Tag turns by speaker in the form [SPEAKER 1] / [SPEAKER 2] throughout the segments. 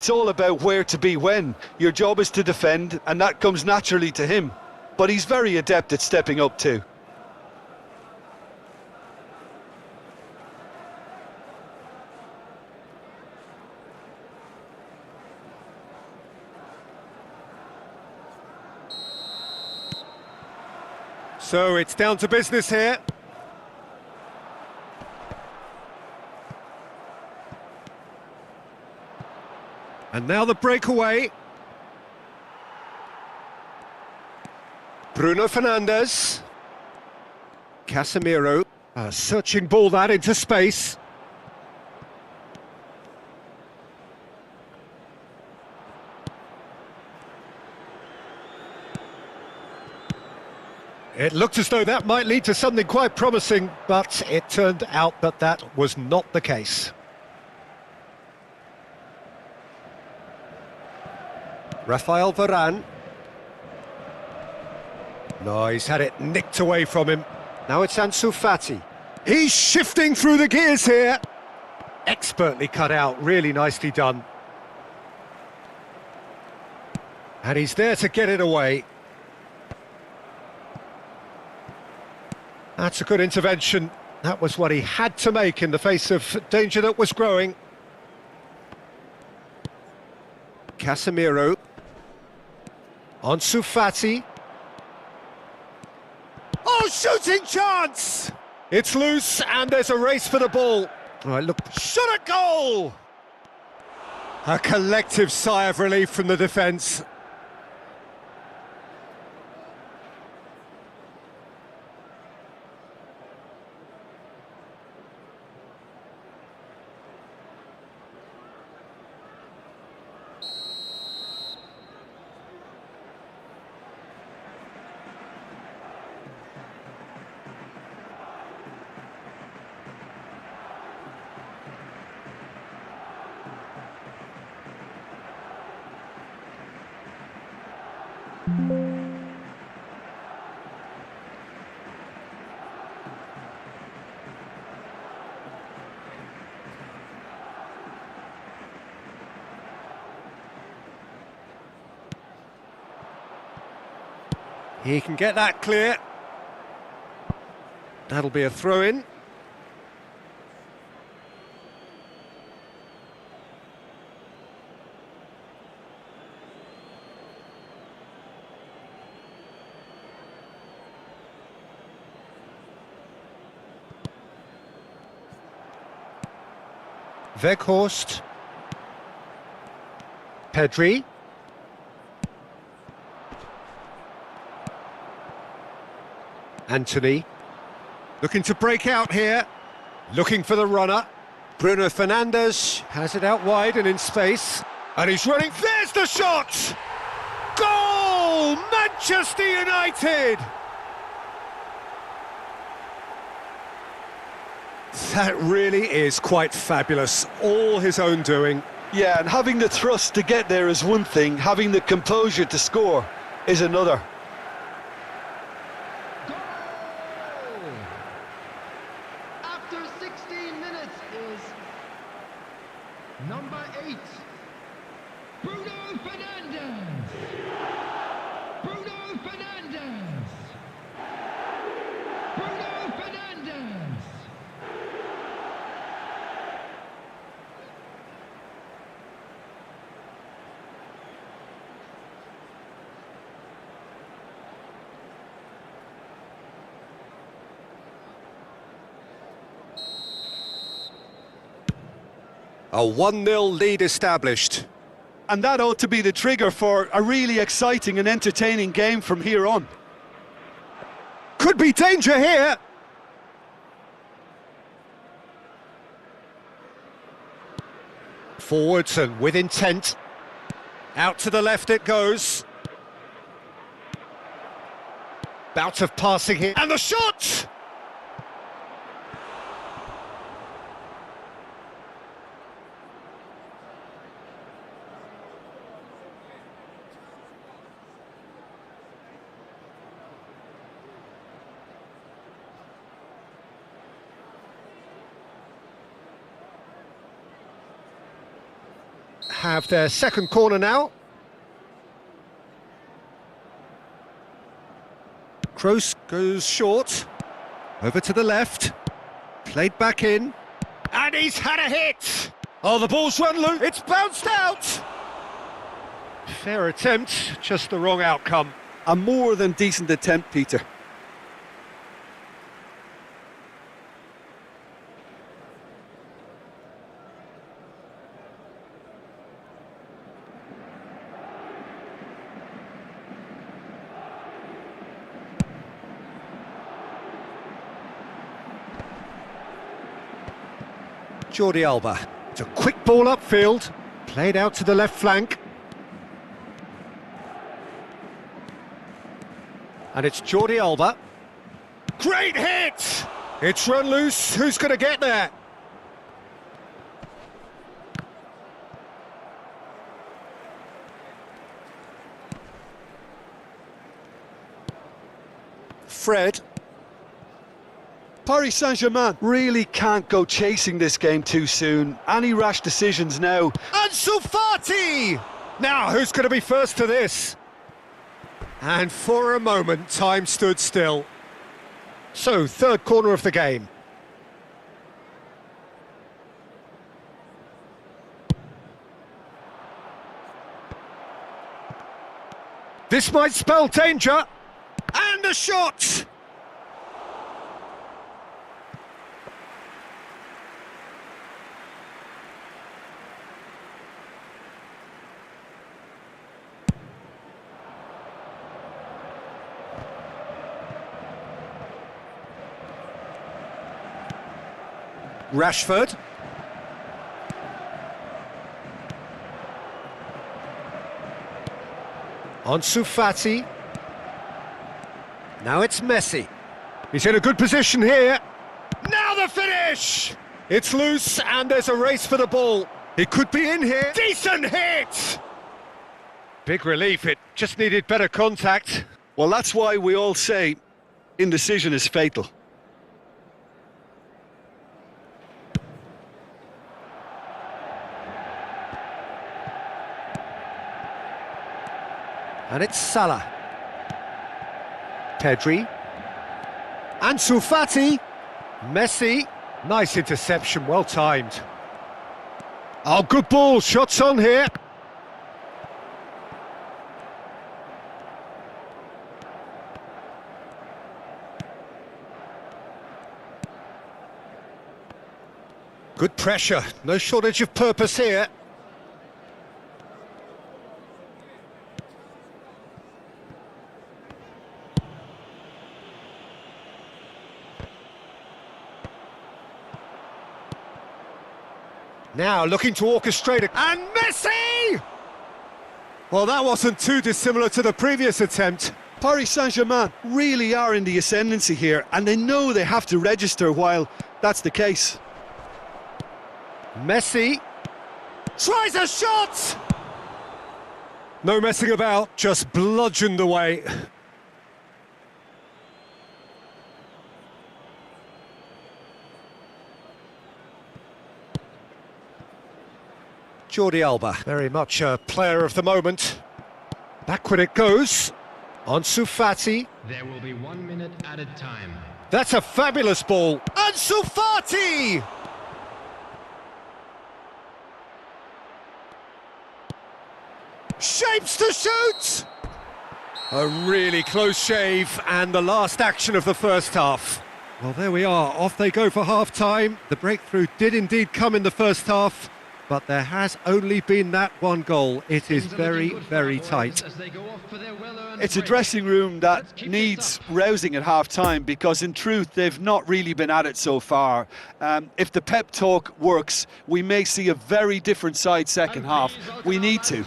[SPEAKER 1] It's all about where to be when. Your job is to defend, and that comes naturally to him. But he's very adept at stepping up too.
[SPEAKER 2] So it's down to business here. And now the breakaway. Bruno Fernandes. Casemiro. A searching ball that into space. It looked as though that might lead to something quite promising, but it turned out that that was not the case. Rafael Varane. No, he's had it nicked away from him. Now it's Ansu Fati. He's shifting through the gears here. Expertly cut out, really nicely done. And he's there to get it away. That's a good intervention. That was what he had to make in the face of danger that was growing. Casemiro. Ansu Fati. Oh, shooting chance! It's loose and there's a race for the ball. All right, look, shot at goal! A collective sigh of relief from the defence. He can get that clear. That'll be a throw-in. Weghorst. Pedri. Anthony. Looking to break out here. Looking for the runner. Bruno Fernandes has it out wide and in space. And he's running. There's the shot! Goal! Manchester United! That really is quite fabulous. All his own doing.
[SPEAKER 1] Yeah, and having the thrust to get there is one thing, having the composure to score is another.
[SPEAKER 3] After 16 minutes is number 8, Bruno Fernandes. Bruno Fernandes. Bruno Fernandes.
[SPEAKER 2] A 1-0 lead established.
[SPEAKER 1] And that ought to be the trigger for a really exciting and entertaining game from here on.
[SPEAKER 2] Could be danger here. Forwards and with intent. Out to the left it goes. Bout of passing here. And the shot! have their second corner now. Kroos goes short, over to the left, played back in, and he's had a hit! Oh, the ball's run loose, it's bounced out! Fair attempt, just the wrong outcome.
[SPEAKER 1] A more than decent attempt, Peter.
[SPEAKER 2] Jordi Alba. It's a quick ball upfield, played out to the left flank. And it's Jordi Alba. Great hit! It's run loose, who's going to get there? Fred.
[SPEAKER 1] Paris Saint-Germain really can't go chasing this game too soon. Any rash decisions now.
[SPEAKER 2] Ansu Fati! Now, who's going to be first to this? And for a moment, time stood still. So, third corner of the game. This might spell danger. And a shot! Rashford. Ansu Fati. Now it's Messi. He's in a good position here. Now the finish! It's loose and there's a race for the ball. It could be in here. Decent hit! Big relief, it just needed better contact.
[SPEAKER 1] Well, that's why we all say indecision is fatal.
[SPEAKER 2] And it's Salah. Pedri. Ansu Fati. Messi. Nice interception, well timed. Oh, good ball, shots on here. Good pressure, no shortage of purpose here. Now looking to orchestrate it, and Messi! Well, that wasn't too dissimilar to the previous attempt.
[SPEAKER 1] Paris Saint-Germain really are in the ascendancy here, and they know they have to register while that's the case.
[SPEAKER 2] Messi tries a shot! No messing about, just bludgeoned away. Jordi Alba, very much a player of the moment. Backward it goes. Ansu Fati.
[SPEAKER 3] There will be 1 minute added time.
[SPEAKER 2] That's a fabulous ball. Ansu Fati! Shapes to shoot! A really close shave, and the last action of the first half. Well, there we are, off they go for half-time. The breakthrough did indeed come in the first half, but there has only been that one goal. It is very, very tight.
[SPEAKER 1] It's a dressing room that needs rousing at half-time, because in truth they've not really been at it so far. If the pep talk works, we may see a very different side second half. We need to.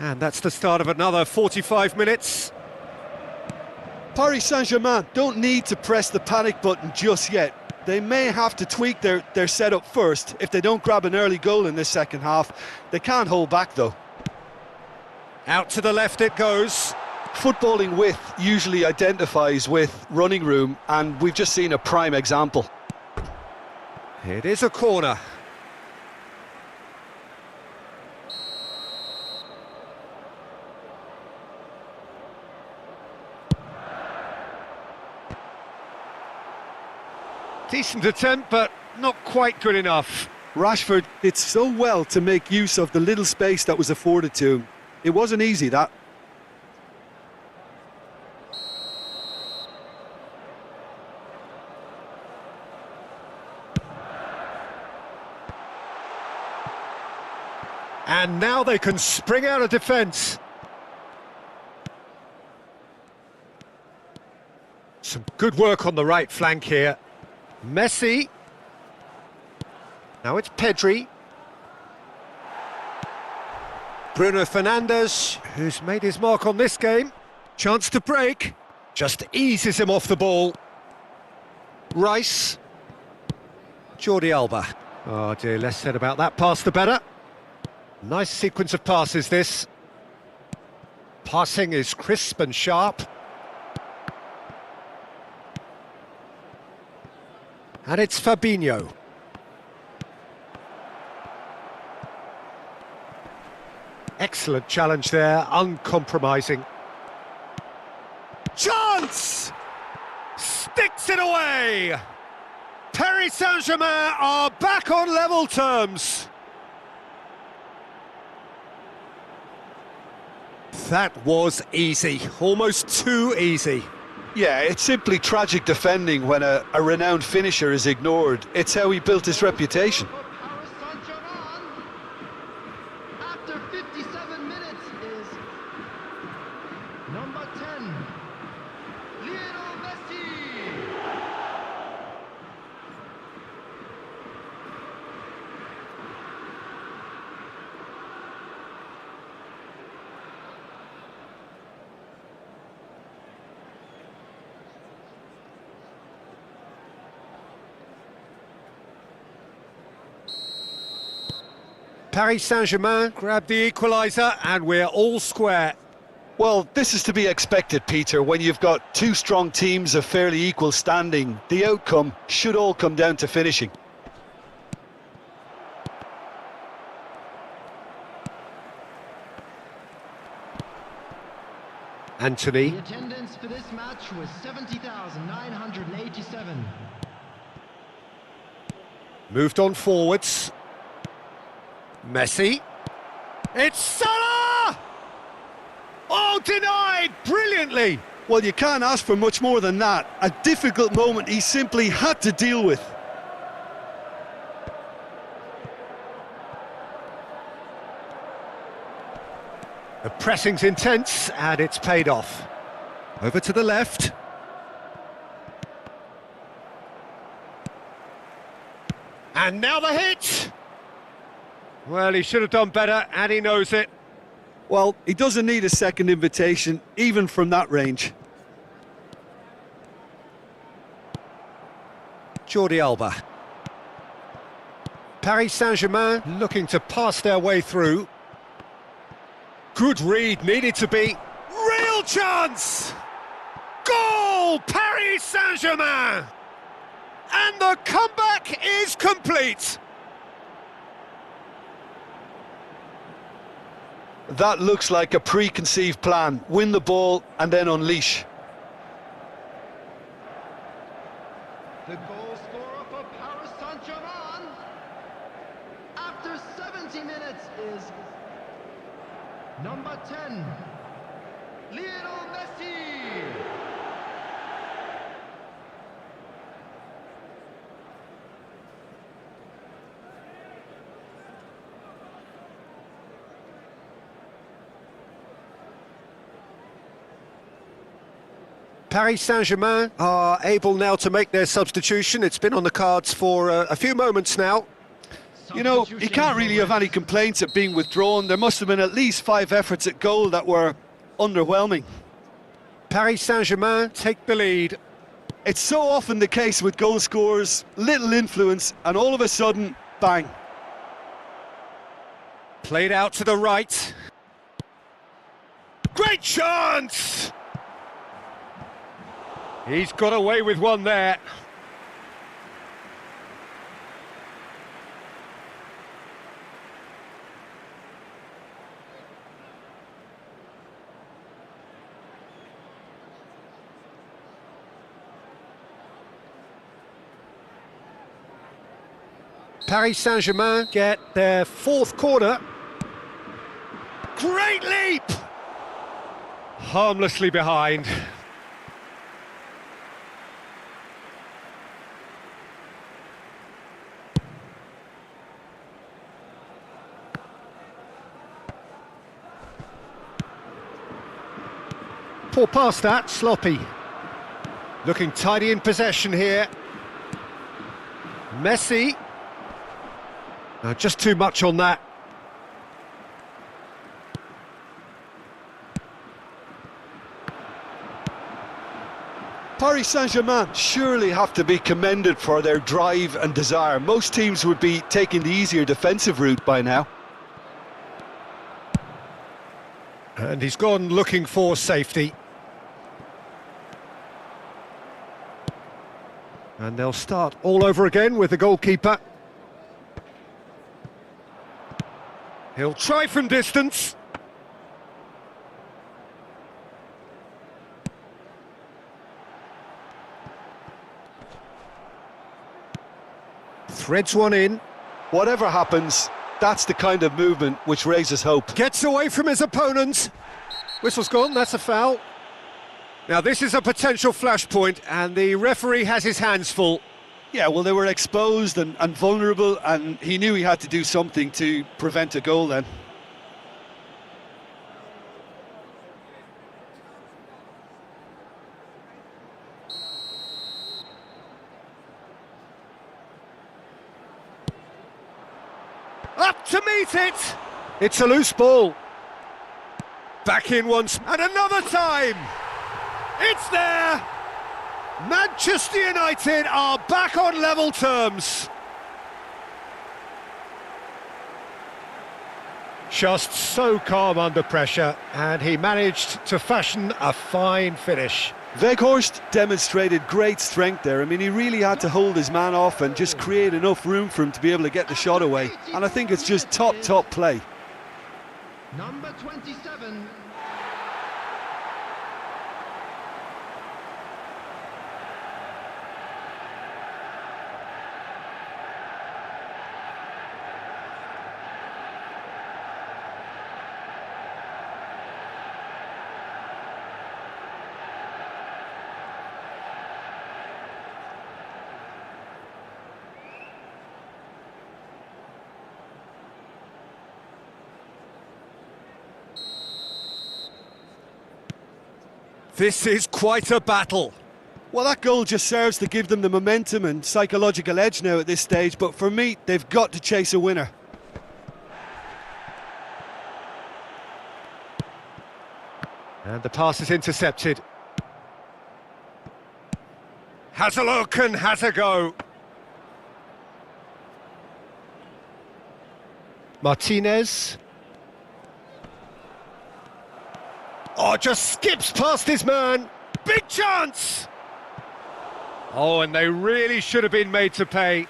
[SPEAKER 2] And that's the start of another 45 minutes.
[SPEAKER 1] Paris Saint-Germain don't need to press the panic button just yet. They may have to tweak their setup first if they don't grab an early goal in this second half. They can't hold back though.
[SPEAKER 2] Out to the left it goes.
[SPEAKER 1] Footballing width usually identifies with running room, and we've just seen a prime example.
[SPEAKER 2] It is a corner. Decent attempt, but not quite good enough.
[SPEAKER 1] Rashford did so well to make use of the little space that was afforded to him. It wasn't easy, that.
[SPEAKER 2] And now they can spring out of defence. Some good work on the right flank here. Messi. Now it's Pedri. Bruno Fernandes, who's made his mark on this game. Chance to break. Just eases him off the ball. Rice. Jordi Alba. Oh dear, less said about that pass the better. Nice sequence of passes, this. Passing is crisp and sharp. And it's Fabinho. Excellent challenge there, uncompromising. Chance! Sticks it away! Paris Saint-Germain are back on level terms. That was easy, almost too easy.
[SPEAKER 1] Yeah, it's simply tragic defending when a renowned finisher is ignored. It's how he built his reputation.
[SPEAKER 3] Paris Saint-Germain, after 57 minutes, is number 10, Lionel Messi.
[SPEAKER 2] Paris Saint-Germain grab the equaliser and we're all square.
[SPEAKER 1] Well, this is to be expected, Peter. When you've got two strong teams of fairly equal standing, the outcome should all come down to finishing.
[SPEAKER 2] Anthony.
[SPEAKER 3] The attendance for this match was 70,987.
[SPEAKER 2] Moved on forwards. Messi. It's Salah! Oh, denied brilliantly.
[SPEAKER 1] Well, you can't ask for much more than that. A difficult moment he simply had to deal with.
[SPEAKER 2] The pressing's intense and it's paid off. Over to the left. And now the hit! Well, he should have done better, and he knows it.
[SPEAKER 1] Well, he doesn't need a second invitation, even from that range.
[SPEAKER 2] Jordi Alba. Paris Saint-Germain looking to pass their way through. Good read, needed to be. Real chance! Goal! Paris Saint-Germain! And the comeback is complete.
[SPEAKER 1] That looks like a preconceived plan. Win the ball and then unleash.
[SPEAKER 3] The goal scorer for Paris Saint-Germain after 70 minutes is number 10, Lionel Messi.
[SPEAKER 2] Paris Saint-Germain are able now to make their substitution. It's been on the cards for a few moments now.
[SPEAKER 1] You know, you can't really have any complaints at being withdrawn. There must have been at least 5 efforts at goal that were underwhelming.
[SPEAKER 2] Paris Saint-Germain take the lead.
[SPEAKER 1] It's so often the case with goal scorers, little influence, and all of a sudden, bang.
[SPEAKER 2] Played out to the right. Great chance! He's got away with one there. Paris Saint-Germain get their fourth corner. Great leap! Harmlessly behind. Poor pass that, sloppy. Looking tidy in possession here. Messi. Just too much on that.
[SPEAKER 1] Paris Saint-Germain surely have to be commended for their drive and desire. Most teams would be taking the easier defensive route by now.
[SPEAKER 2] And he's gone looking for safety. And they'll start all over again with the goalkeeper. He'll try from distance. Threads one in.
[SPEAKER 1] Whatever happens, that's the kind of movement which raises hope.
[SPEAKER 2] Gets away from his opponent. Whistle's gone, that's a foul. Now this is a potential flashpoint and the referee has his hands full.
[SPEAKER 1] Yeah, well, they were exposed and vulnerable, and he knew he had to do something to prevent a goal then.
[SPEAKER 2] Up to meet it! It's a loose ball. Back in once, and another time! It's there! Manchester United are back on level terms. Just so calm under pressure, and he managed to fashion a fine finish.
[SPEAKER 1] Weghorst demonstrated great strength there. I mean, he really had to hold his man off and just create enough room for him to be able to get the shot away. And I think it's just top play.
[SPEAKER 3] Number 27.
[SPEAKER 2] This is quite a battle.
[SPEAKER 1] Well, that goal just serves to give them the momentum and psychological edge now at this stage, but for me, they've got to chase a winner.
[SPEAKER 2] And the pass is intercepted. Has a look and has a go. Martinez. Oh, just skips past his man. Big chance! Oh, and they really should have been made to pay.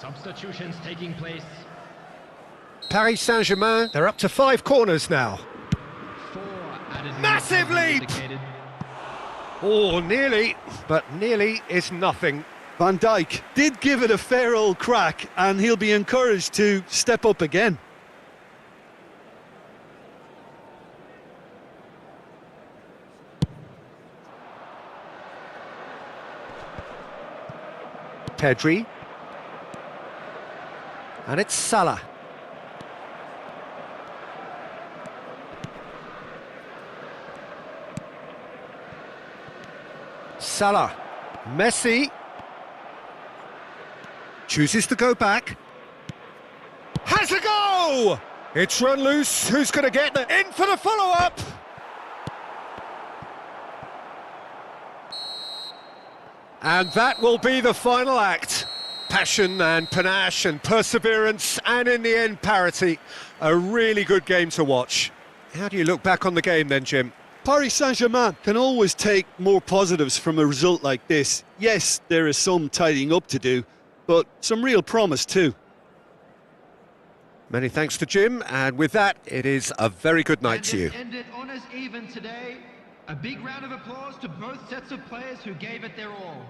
[SPEAKER 3] Substitutions taking place.
[SPEAKER 2] Paris Saint-Germain, they're up to 5 corners now.
[SPEAKER 3] 4 added
[SPEAKER 2] Massive leap!
[SPEAKER 3] indicated.
[SPEAKER 2] Oh, nearly, but nearly is nothing.
[SPEAKER 1] Van Dijk did give it a fair old crack, and he'll be encouraged to step up again.
[SPEAKER 2] Pedri. And it's Salah. Salah. Messi. Chooses to go back. Has a go! It's run loose. Who's going to get the in for the follow-up? And that will be the final act. Passion and panache and perseverance, and in the end, parity. A really good game to watch. How do you look back on the game then, Jim?
[SPEAKER 1] Paris Saint-Germain can always take more positives from a result like this. Yes, there is some tidying up to do, but some real promise too.
[SPEAKER 2] Many thanks to Jim, and with that, it is a very good night to you.
[SPEAKER 3] Ended on us even today. A big round of applause to both sets of players who gave it their all.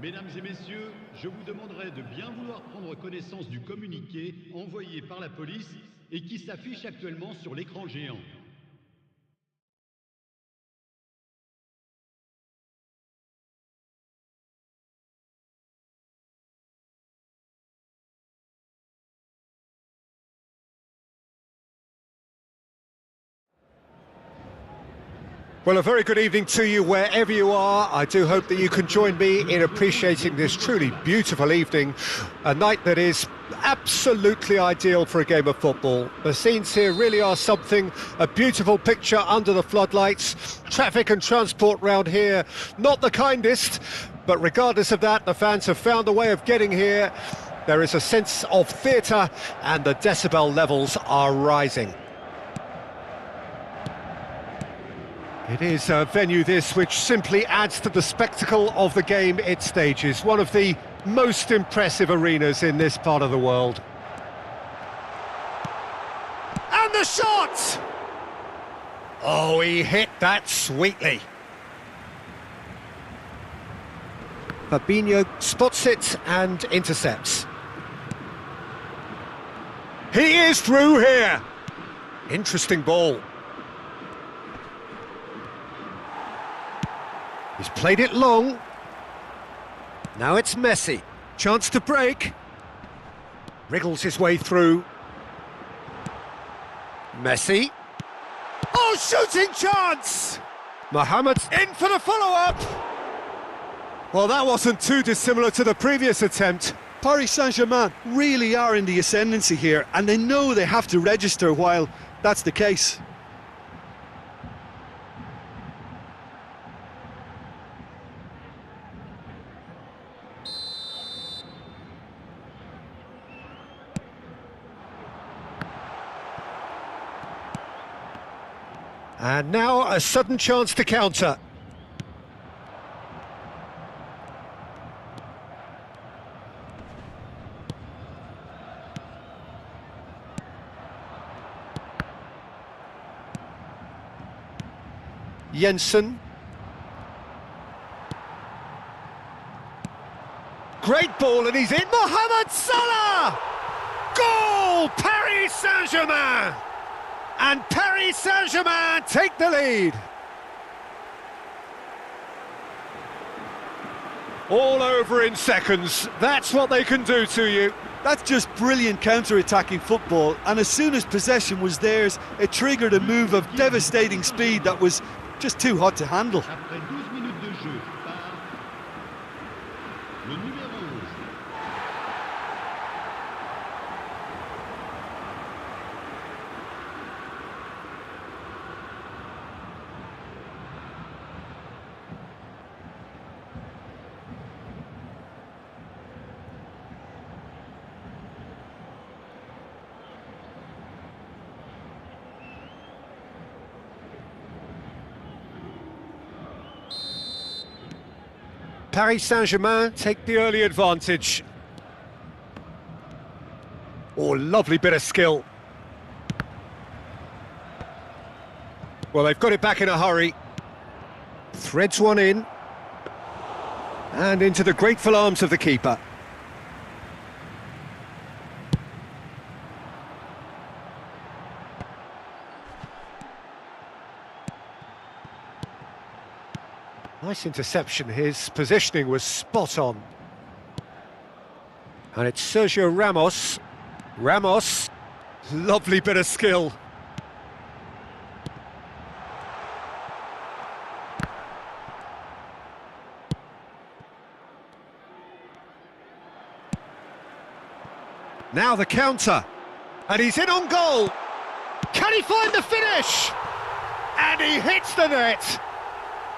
[SPEAKER 4] Mesdames et messieurs, je vous demanderai de bien vouloir prendre connaissance du communiqué envoyé par la police et qui s'affiche actuellement sur l'écran géant.
[SPEAKER 2] Well, a very good evening to you wherever you are. I do hope that you can join me in appreciating this truly beautiful evening, a night that is absolutely ideal for a game of football. The scenes here really are something, a beautiful picture under the floodlights. Traffic and transport round here, not the kindest, but regardless of that, the fans have found a way of getting here. There is a sense of theatre and the decibel levels are rising. It is a venue this which simply adds to the spectacle of the game it stages. One of the most impressive arenas in this part of the world. And the shot! Oh, he hit that sweetly. Fabinho spots it and intercepts. He is through here. Interesting ball. He's played it long. Now it's Messi. Chance to break. Wriggles his way through. Messi. Oh, shooting chance! Mohamed in for the follow-up. Well, that wasn't too dissimilar to the previous attempt.
[SPEAKER 1] Paris Saint-Germain really are in the ascendancy here, and they know they have to register while that's the case.
[SPEAKER 2] And now a sudden chance to counter. Jensen. Great ball and he's in. Mohamed Salah! Goal! Paris Saint-Germain! And Paris Saint-Germain take the lead. All over in seconds. That's what they can do to you.
[SPEAKER 1] That's just brilliant counter-attacking football, and as soon as possession was theirs, it triggered a move of devastating speed that was just too hot to handle.
[SPEAKER 4] Après 12 minutes de jeu par le numéro 11,
[SPEAKER 2] Paris Saint-Germain take the early advantage. Oh, lovely bit of skill. Well, they've got it back in a hurry. Threads one in. And into the grateful arms of the keeper. Nice interception. His positioning was spot on. And it's Sergio Ramos. Ramos. Lovely bit of skill. Now the counter. And he's in on goal. Can he find the finish? And he hits the net.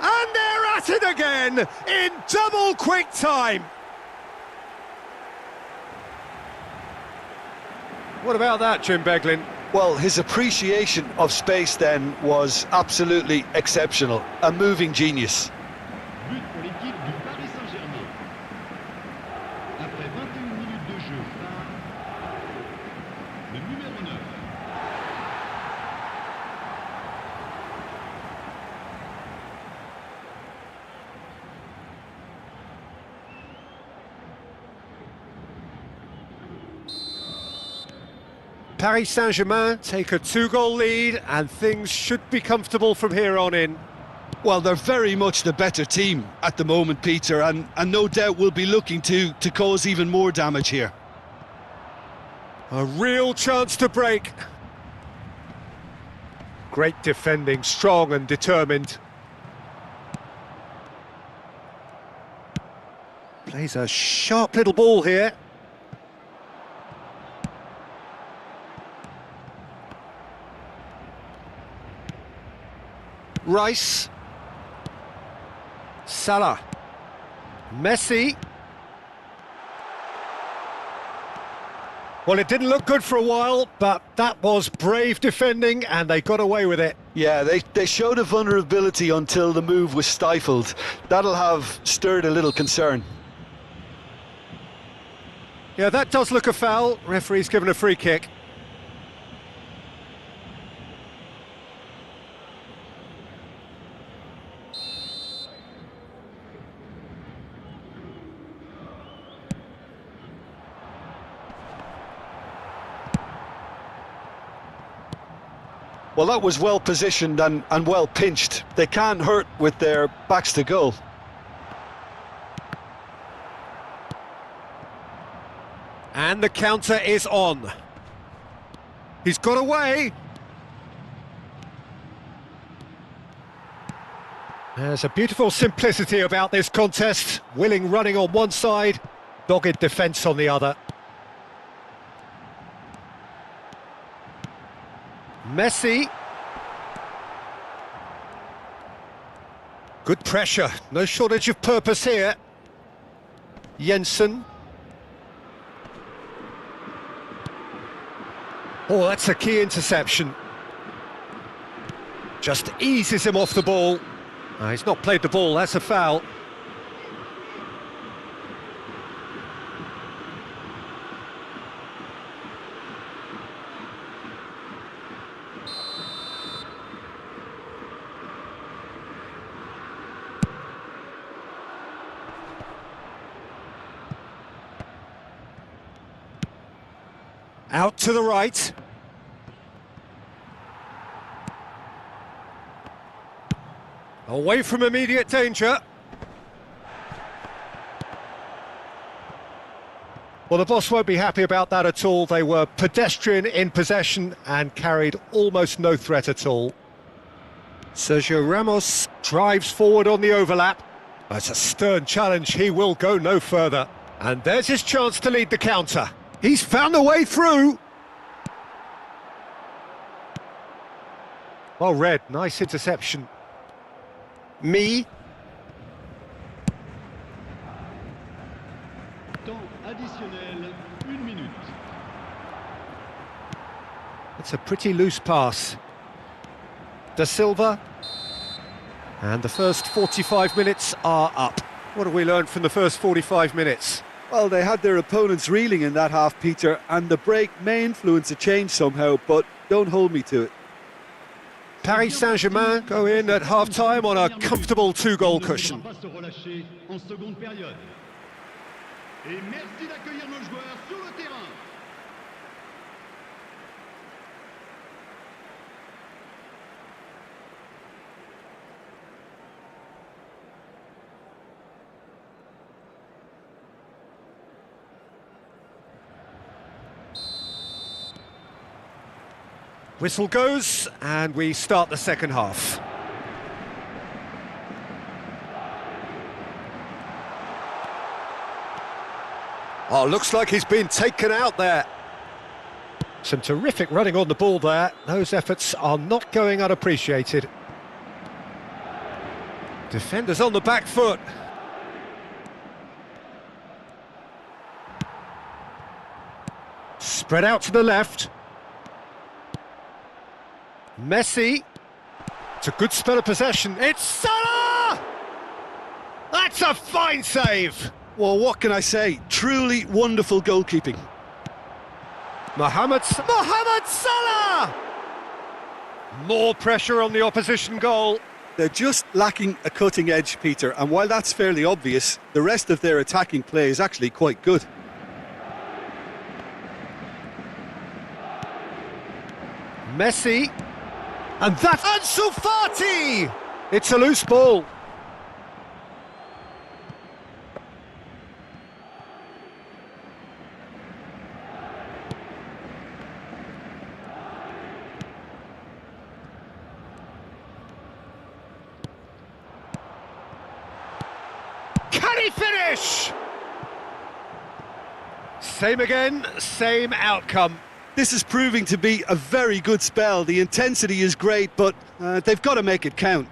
[SPEAKER 2] And they're at it again in double quick time. What about that, Jim Beglin?
[SPEAKER 1] Well, his appreciation of space then was absolutely exceptional. A moving genius.
[SPEAKER 4] But pour l'équipe du Paris Saint-Germain. Après 21 minutes de jeu par le numéro 9.
[SPEAKER 2] Paris Saint-Germain take a 2-goal lead and things should be comfortable from here on in.
[SPEAKER 1] Well, they're very much the better team at the moment, Peter, and no doubt will be looking to cause even more damage here.
[SPEAKER 2] A real chance to break. Great defending, strong and determined. Plays a sharp little ball here. Rice. Salah. Messi. Well, it didn't look good for a while, but that was brave defending and they got away with it.
[SPEAKER 1] Yeah, they showed a vulnerability until the move was stifled. That'll have stirred a little concern.
[SPEAKER 2] Yeah, that does look a foul. Referee's given a free kick.
[SPEAKER 1] Well, that was well positioned and well pinched. They can't hurt with their backs to goal.
[SPEAKER 2] And the counter is on. He's got away. There's a beautiful simplicity about this contest. Willing running on one side, dogged defence on the other. Messi. Good pressure, no shortage of purpose here. Jensen. Oh, that's a key interception. Just eases him off the ball. He's not played the ball, that's a foul. Out to the right. Away from immediate danger. Well, the boss won't be happy about that at all. They were pedestrian in possession and carried almost no threat at all. Sergio Ramos drives forward on the overlap. That's a stern challenge. He will go no further. And there's his chance to lead the counter. He's found a way through. Well read, nice interception. Me.
[SPEAKER 4] Temps additionnel, 1 minute.
[SPEAKER 2] It's a pretty loose pass. Da Silva. And the first 45 minutes are up. What have we learned from the first 45 minutes?
[SPEAKER 1] Well, they had their opponents reeling in that half, Peter, and the break may influence a change somehow, but don't hold me to it.
[SPEAKER 2] Paris Saint-Germain go in at half-time on a comfortable 2-goal cushion.
[SPEAKER 4] Et merci d'accueillir nos joueurs sur le terrain.
[SPEAKER 2] Whistle goes, and we start the second half. Oh, looks like he's been taken out there. Some terrific running on the ball there. Those efforts are not going unappreciated. Defenders on the back foot. Spread out to the left. Messi. It's a good spell of possession. It's Salah! That's a fine save!
[SPEAKER 1] Well, what can I say? Truly wonderful goalkeeping.
[SPEAKER 2] Mohamed Salah! More pressure on the opposition goal.
[SPEAKER 1] They're just lacking a cutting edge, Peter, and while that's fairly obvious, the rest of their attacking play is actually quite good.
[SPEAKER 2] Messi. And that's Ansu Fati! It's a loose ball. Can he finish? Same again, same outcome.
[SPEAKER 1] This is proving to be a very good spell. The intensity is great, but they've got to make it count.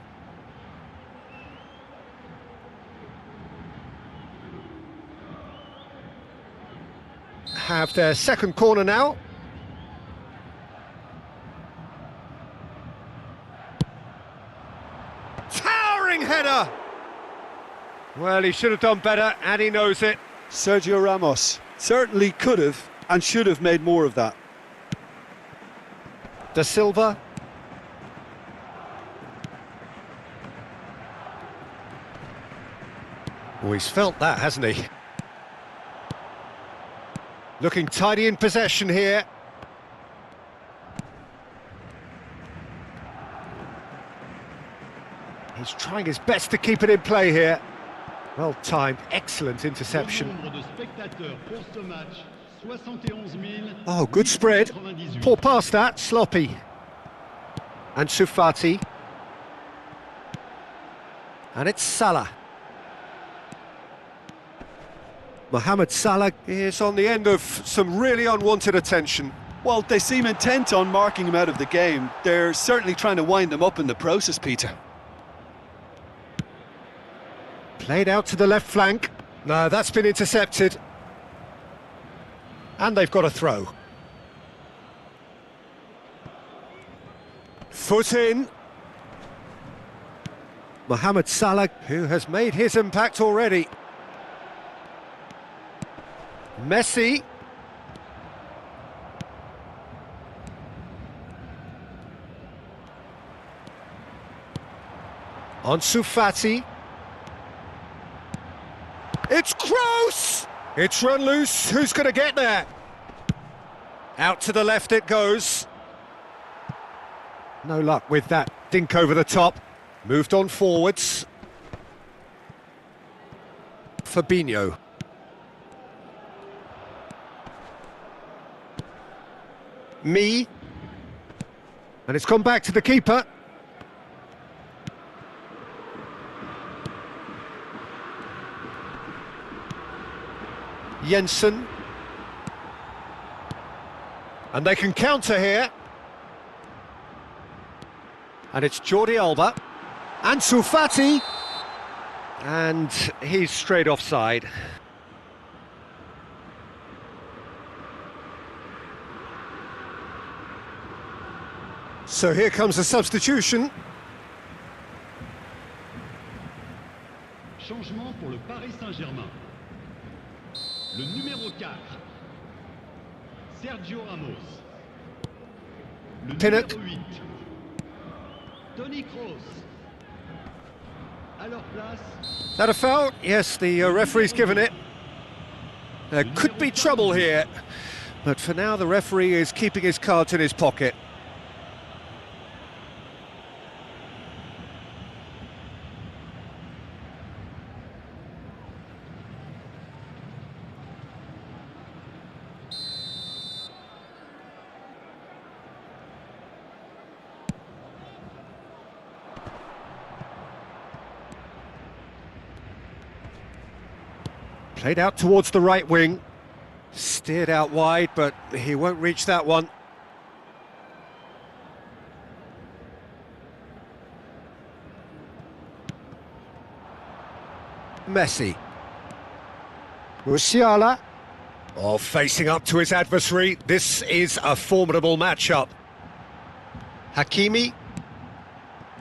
[SPEAKER 2] Have their second corner now. Towering header! Well, he should have done better, and he knows it.
[SPEAKER 1] Sergio Ramos certainly could have and should have made more of that.
[SPEAKER 2] Da Silva. Oh, he's felt that, hasn't he? Looking tidy in possession here. He's trying his best to keep it in play here. Well timed, excellent interception. Oh, good spread. Poor pass that, sloppy. Ansu Fati. And it's Salah. Mohamed Salah is on the end of some really unwanted attention.
[SPEAKER 1] Well, they seem intent on marking him out of the game. They're certainly trying to wind him up in the process, Peter.
[SPEAKER 2] Played out to the left flank. No, that's been intercepted. And they've got a throw. Foot in. Mohamed Salah, who has made his impact already. Messi. Ansu Fati. It's Kroos! It's run loose, who's going to get there? Out to the left it goes. No luck with that dink over the top. Moved on forwards. Fabinho. And it's gone back to the keeper. Jensen. And they can counter here. And it's Jordi Alba. Ansu Fati. And he's straight offside. So here comes a substitution.
[SPEAKER 4] Changement pour le Paris Saint-Germain. Le numéro 4, Sergio Ramos. Le
[SPEAKER 2] Pinnock.
[SPEAKER 4] numéro 8, Toni Kroos. À leur place,
[SPEAKER 2] Is that a foul? Yes, the referee's given it. There could be trouble here, but for now the referee is keeping his cards in his pocket. Played out towards the right wing, steered out wide, but he won't reach that one. Messi. Musiala. Oh, facing up to his adversary. This is a formidable matchup. Hakimi.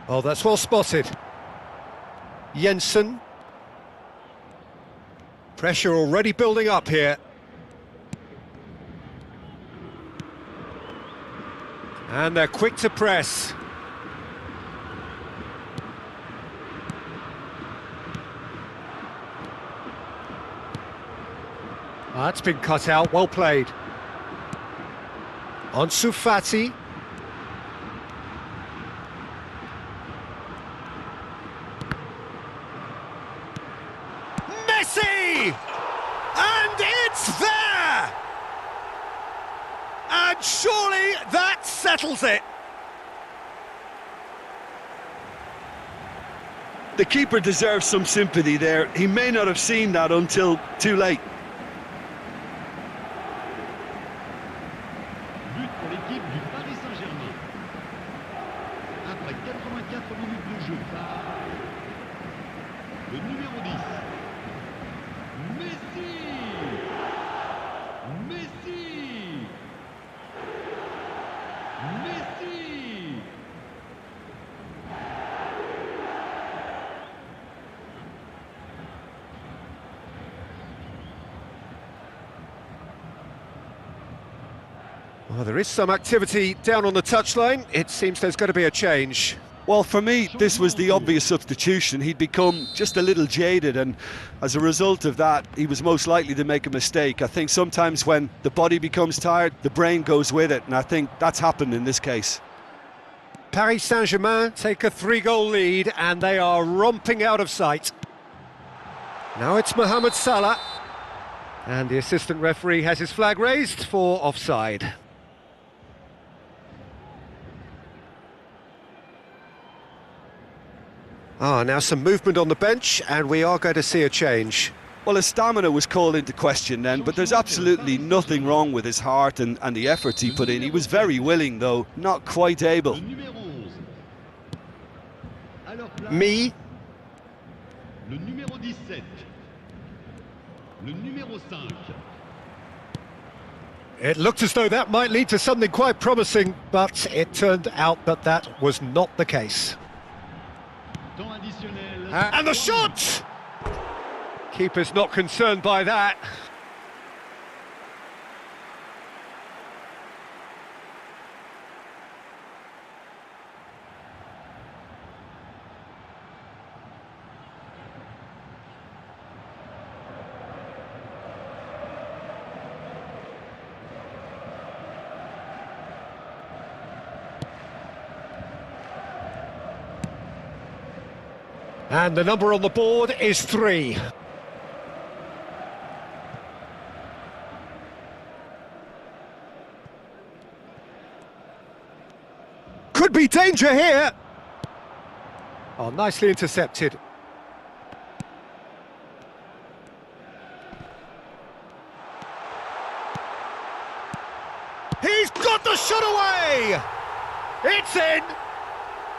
[SPEAKER 2] Oh, that's well spotted. Jensen. Pressure already building up here. And they're quick to press. That's been cut out, well played. Ansu Fati. Messi! And it's there! And surely that settles it.
[SPEAKER 1] The keeper deserves some sympathy there. He may not have seen that until too late.
[SPEAKER 4] but pour l'équipe du Paris Saint-Germain. Après 84 minutes de jeu par le numéro 10, Messi. Messi. Messi.
[SPEAKER 2] Well, there is some activity down on the touchline. It seems there's going to be a change.
[SPEAKER 1] Well, for me, this was the obvious substitution. He'd become just a little jaded, and as a result of that, he was most likely to make a mistake. I think sometimes when the body becomes tired, the brain goes with it, and I think that's happened in this case.
[SPEAKER 2] Paris Saint-Germain take a 3-goal lead, and they are romping out of sight. Now it's Mohamed Salah, and the assistant referee has his flag raised for offside. Now some movement on the bench, and we are going to see a change.
[SPEAKER 1] Well, his stamina was called into question then, but there's absolutely nothing wrong with his heart and the efforts he put in. He was very willing, though, not quite able.
[SPEAKER 4] Le numéro 11. À leur place,
[SPEAKER 2] Me.
[SPEAKER 4] le numéro 17. Le numéro 5.
[SPEAKER 2] It looked as though that might lead to something quite promising, but it turned out that that was not the case.
[SPEAKER 4] Temps additionnel.
[SPEAKER 2] And the shot! Keeper's not concerned by that. And the number on the board is 3. Could be danger here. Oh, nicely intercepted. He's got the shot away! It's in!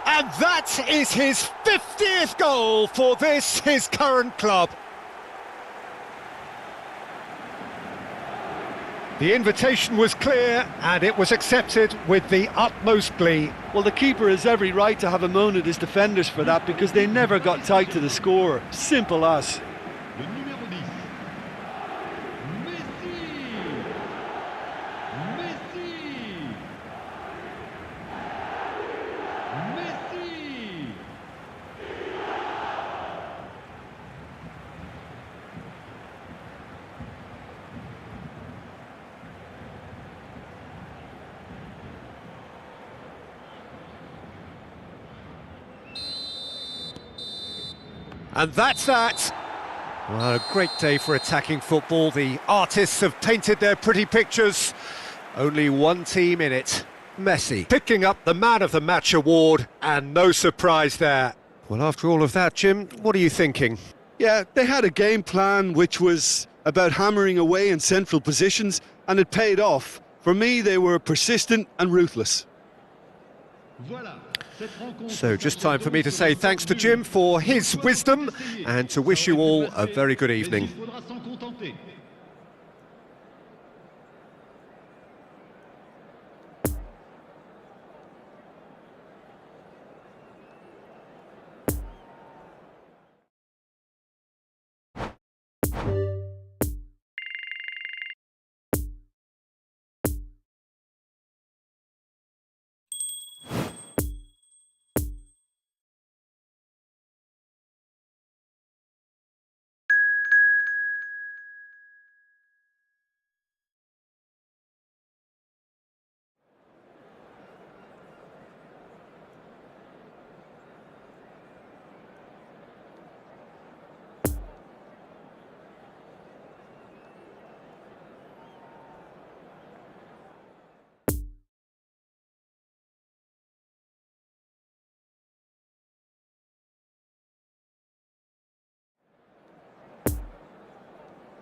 [SPEAKER 2] And that is his 50th goal for this, his current club. The invitation was clear, and it was accepted with the utmost glee.
[SPEAKER 1] Well, the keeper has every right to have a moan at his defenders for that, because they never got tight to the score. Simple as.
[SPEAKER 2] And that's that. Well, a great day for attacking football. The artists have painted their pretty pictures. Only one team in it. Messi picking up the Man of the Match award, and no surprise there. Well, after all of that, Jim, what are you thinking?
[SPEAKER 1] Yeah, they had a game plan which was about hammering away in central positions, and it paid off. For me, they were persistent and ruthless.
[SPEAKER 2] So just time for me to say thanks to Jim for his wisdom and to wish you all a very good evening.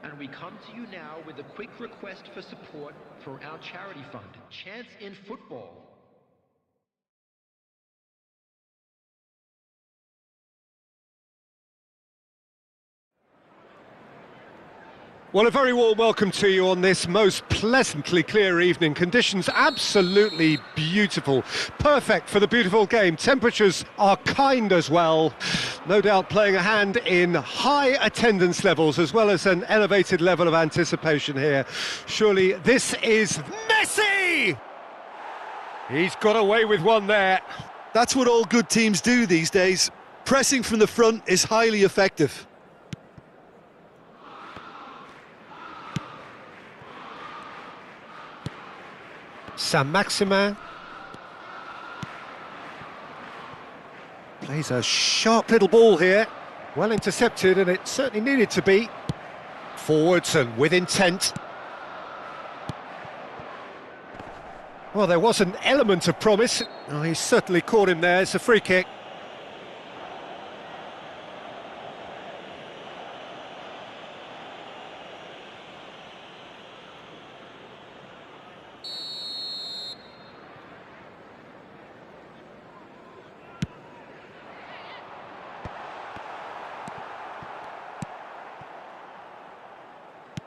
[SPEAKER 3] And we come to you now with a quick request for support for our charity fund, Chance in Football.
[SPEAKER 2] Well, a very warm welcome to you on this most pleasantly clear evening. Conditions absolutely beautiful. Perfect for the beautiful game. Temperatures are kind as well. No doubt playing a hand in high attendance levels as well as an elevated level of anticipation here. Surely this is Messi! He's got away with one there.
[SPEAKER 1] That's what all good teams do these days. Pressing from the front is highly effective.
[SPEAKER 2] Saint-Maximin plays a sharp little ball here, well intercepted, and it certainly needed to be. Forwards and with intent. Well, there was an element of promise. Oh, he certainly caught him there. It's a free kick.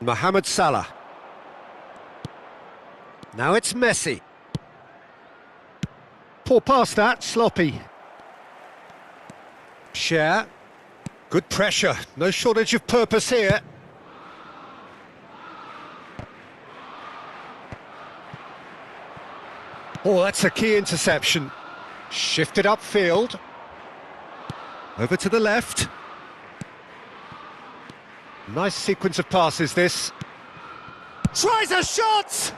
[SPEAKER 2] Mohamed Salah. Now it's Messi. Poor pass that, sloppy. Cher. Good pressure, no shortage of purpose here. Oh, that's a key interception. Shifted upfield. Over to the left. Nice sequence of passes, this. Tries a shot!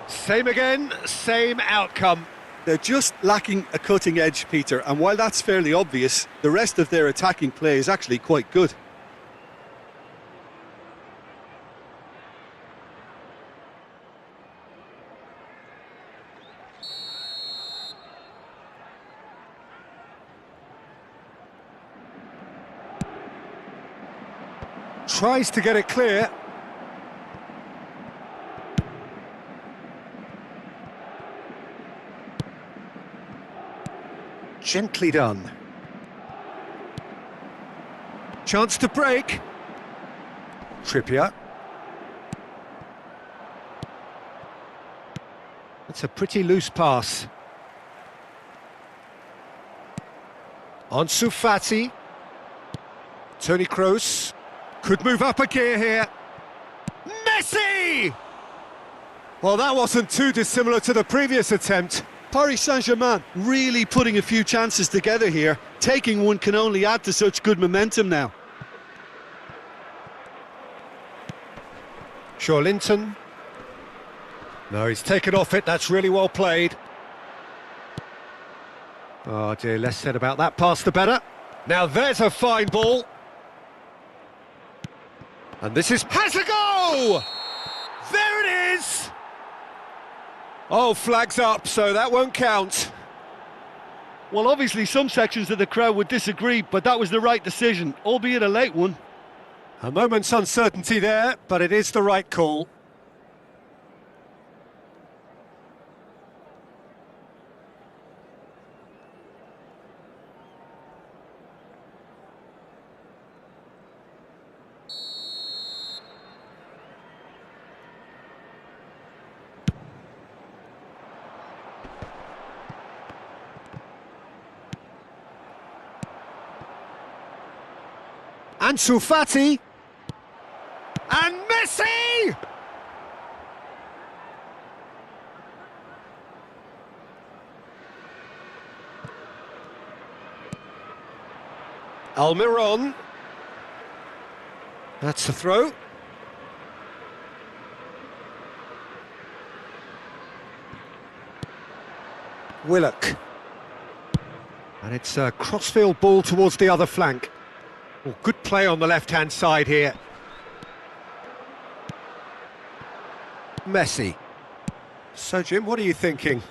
[SPEAKER 2] Same again, same outcome.
[SPEAKER 1] They're just lacking a cutting edge, Peter, and while that's fairly obvious, the rest of their attacking play is actually quite good.
[SPEAKER 2] Tries to get it clear. Gently done. Chance to break. Trippier. That's a pretty loose pass. Ansu Fati. Toni Kroos. Could move up a gear here. Messi! Well, that wasn't too dissimilar to the previous attempt.
[SPEAKER 1] Paris Saint-Germain really putting a few chances together here. Taking one can only add to such good momentum now.
[SPEAKER 2] Linton. No, he's taken off it. That's really well played. Oh dear, less said about that pass the better. Now there's a fine ball. And this has a go! There it is! Oh, flags up, so that won't count.
[SPEAKER 1] Well, obviously some sections of the crowd would disagree, but that was the right decision, albeit a late one.
[SPEAKER 2] A moment's uncertainty there, but it is the right call. Ansu Fati. And Messi! Almiron. That's a throw. Willock. And it's a crossfield ball towards the other flank. Oh, good play on the left-hand side here. Messi. So, Jim, what are you thinking?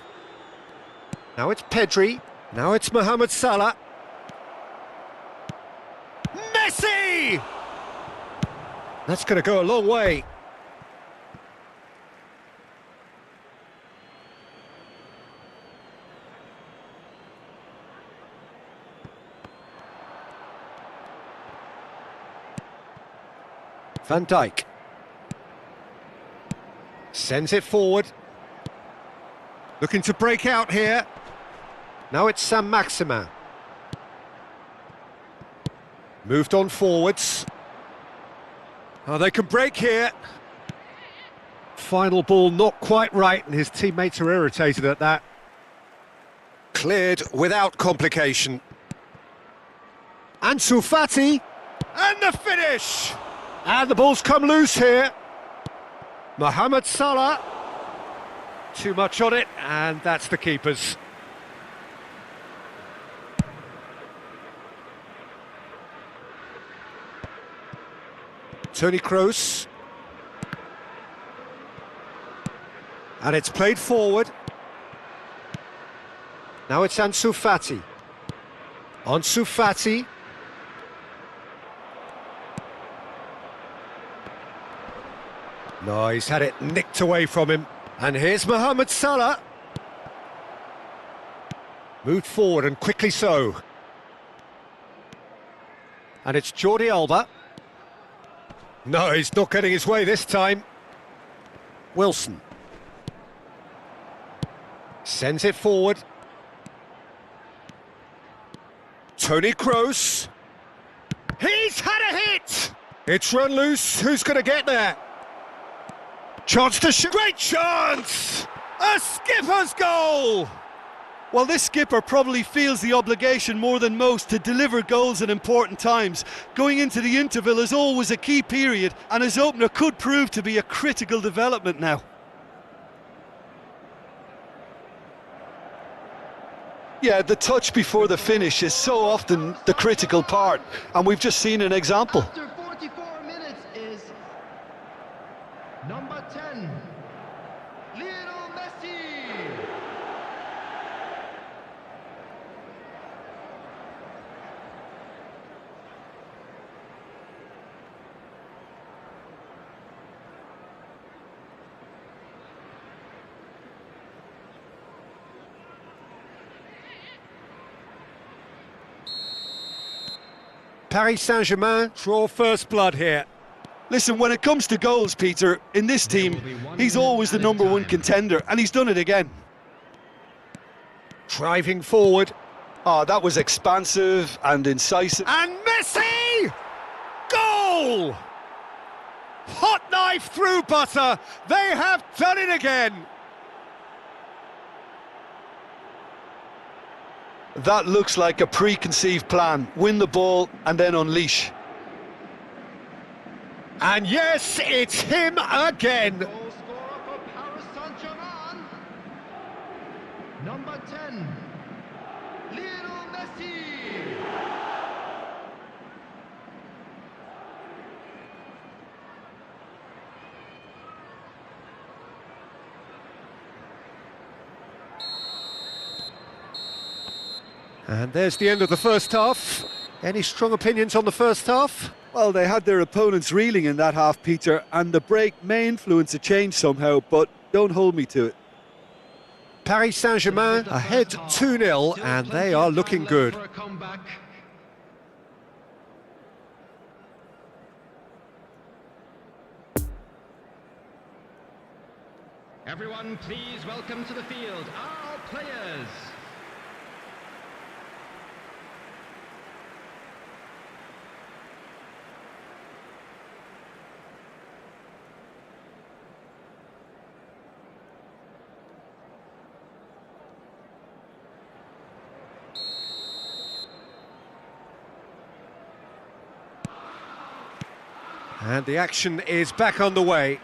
[SPEAKER 2] Now it's Pedri. Now it's Mohamed Salah. Messi! That's going to go a long way. Van Dijk. Sends it forward. Looking to break out here. Now it's Saint-Maximin. Moved on forwards. Oh, they can break here. Final ball not quite right, and his teammates are irritated at that. Cleared without complication. Ansu Fati. And the finish! And the ball's come loose here. Mohamed Salah. Too much on it, and that's the keeper's. Toni Kroos. And it's played forward. Now it's Ansu Fati. Ansu Fati. No, he's had it nicked away from him. And here's Mohamed Salah. Moved forward and quickly so. And it's Jordi Alba. No, he's not getting his way this time. Wilson. Sends it forward. Toni Kroos. He's had a hit! It's run loose. Who's going to get there? Chance to shoot. Great chance! A skipper's goal!
[SPEAKER 1] Well, this skipper probably feels the obligation more than most to deliver goals at important times. Going into the interval is always a key period, and his opener could prove to be a critical development now. Yeah, the touch before the finish is so often the critical part, and we've just seen an example.
[SPEAKER 3] After 44 minutes is number 10, Lionel Messi.
[SPEAKER 2] Paris Saint-Germain draw first blood here.
[SPEAKER 1] Listen, when it comes to goals, Peter, in this team, he's always the number one contender, and he's done it again.
[SPEAKER 2] Driving forward.
[SPEAKER 1] Oh, that was expansive and incisive.
[SPEAKER 2] And Messi! Goal! Hot knife through butter. They have done it again.
[SPEAKER 1] That looks like a preconceived plan. Win the ball and then unleash.
[SPEAKER 2] And yes, it's him again.
[SPEAKER 3] Goal scorer for Paris Saint-Germain, number 10, Lionel Messi.
[SPEAKER 2] And there's the end of the first half. Any strong opinions on the first half?
[SPEAKER 1] Well, they had their opponents reeling in that half, Peter, and the break may influence a change somehow, but don't hold me to it.
[SPEAKER 2] Paris Saint-Germain ahead 2-0, and they are looking good.
[SPEAKER 3] Everyone, please welcome to the field our players.
[SPEAKER 2] And the action is back on the way.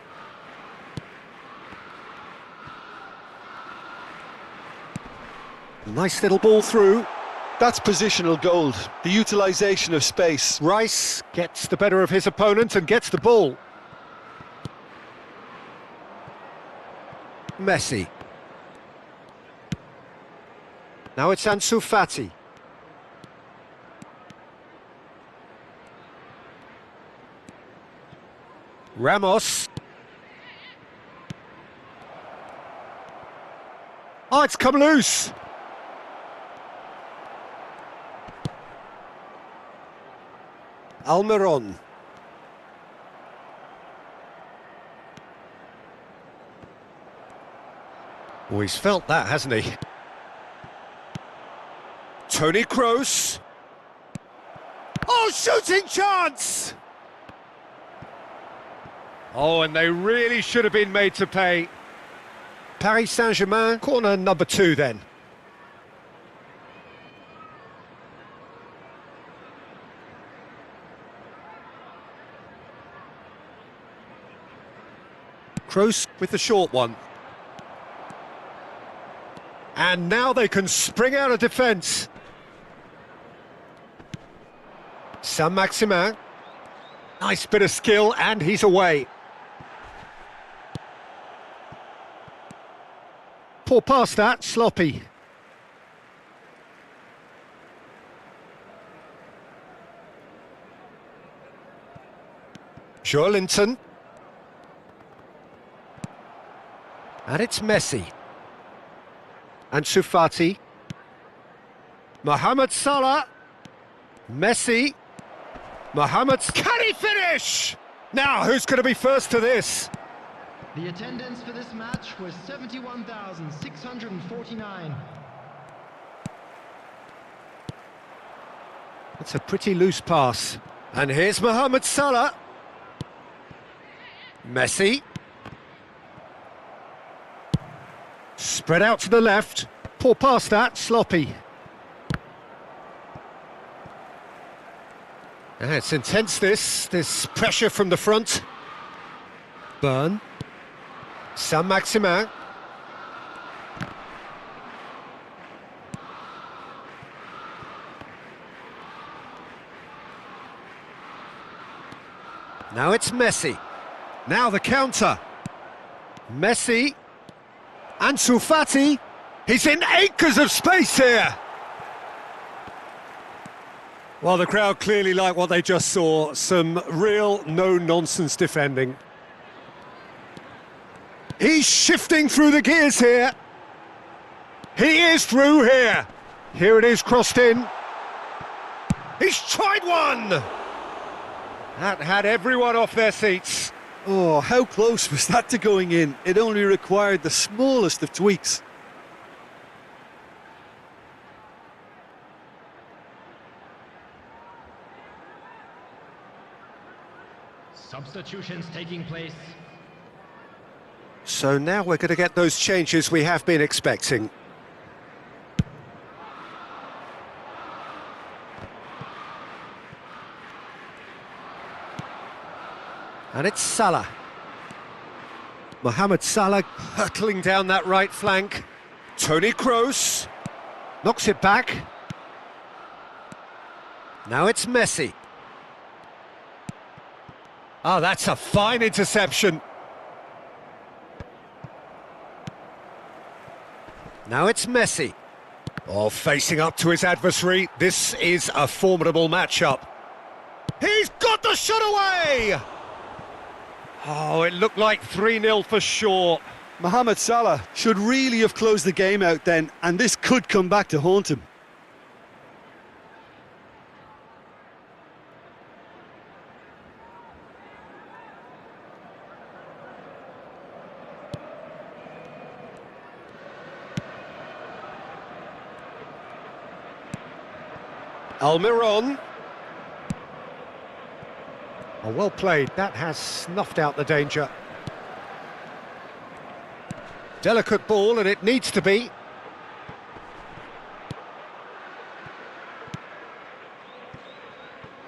[SPEAKER 2] Nice little ball through.
[SPEAKER 1] That's positional gold, the utilisation of space.
[SPEAKER 2] Rice gets the better of his opponent and gets the ball. Messi. Now it's Ansu Fati. Ramos. Oh, it's come loose. Almiron. Oh, he's felt that, hasn't he? Toni Kroos. Oh, shooting chance! Oh, and they really should have been made to pay. Paris Saint-Germain, corner number 2 then. Kroos with the short one. And now they can spring out of defence. Saint-Maximin. Nice bit of skill, and he's away. Poor pass that, sloppy. Joelinton. And it's Messi. Ansu Fati. Mohamed Salah. Messi. Mohamed. Can he finish? Now, who's going to be first to this?
[SPEAKER 3] The attendance for this match was 71,649.
[SPEAKER 2] That's a pretty loose pass. And here's Mohamed Salah. Messi. Spread out to the left. Poor pass that, sloppy. It's intense this pressure from the front. Burn. Saint-Maximin. Now it's Messi. Now the counter. Messi. Ansu Fati. He's in acres of space here. Well, the crowd clearly like what they just saw. Some real no-nonsense defending. He's shifting through the gears here. He is through here. Here it is, crossed in. He's tried one! That had everyone off their seats.
[SPEAKER 1] Oh, how close was that to going in? It only required the smallest of tweaks.
[SPEAKER 3] Substitutions taking place.
[SPEAKER 2] So now we're going to get those changes we have been expecting. And it's Salah. Mohamed Salah hurtling down that right flank. Toni Kroos knocks it back. Now it's Messi. Oh, that's a fine interception. Now it's Messi. Oh, facing up to his adversary, this is a formidable matchup. He's got the shot away! Oh, it looked like 3-0 for sure.
[SPEAKER 1] Mohamed Salah should really have closed the game out then, and this could come back to haunt him.
[SPEAKER 2] Almiron. Oh, well played. That has snuffed out the danger. Delicate ball, and it needs to be.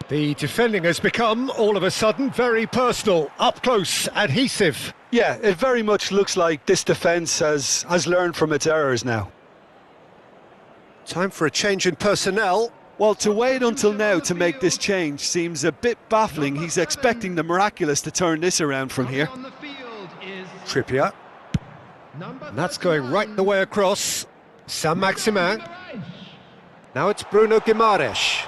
[SPEAKER 2] The defending has become, all of a sudden, very personal, up close, adhesive.
[SPEAKER 1] Yeah, it very much looks like this defence has learned from its errors now.
[SPEAKER 2] Time for a change in personnel.
[SPEAKER 1] Well, to wait until now to make this change seems a bit baffling. He's expecting the miraculous to turn this around from here.
[SPEAKER 2] Trippier. And that's going right the way across. Saint-Maximin. Now it's Bruno Guimaraes.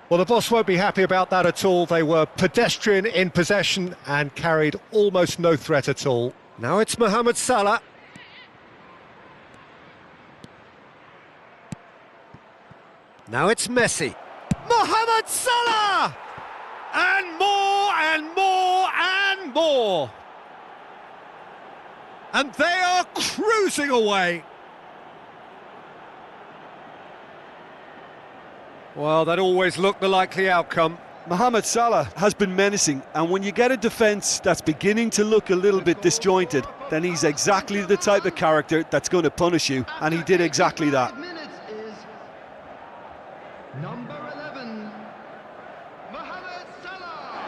[SPEAKER 2] Well, the boss won't be happy about that at all. They were pedestrian in possession and carried almost no threat at all. Now it's Mohamed Salah. Now it's Messi. Mohamed Salah! And more and more and more. And they are cruising away. Well, that always looked the likely outcome.
[SPEAKER 1] Mohamed Salah has been menacing, and when you get a defence that's beginning to look a little bit disjointed, then he's exactly the type of character that's going to punish you, and he did exactly that.
[SPEAKER 3] Number 11, Mohamed Salah.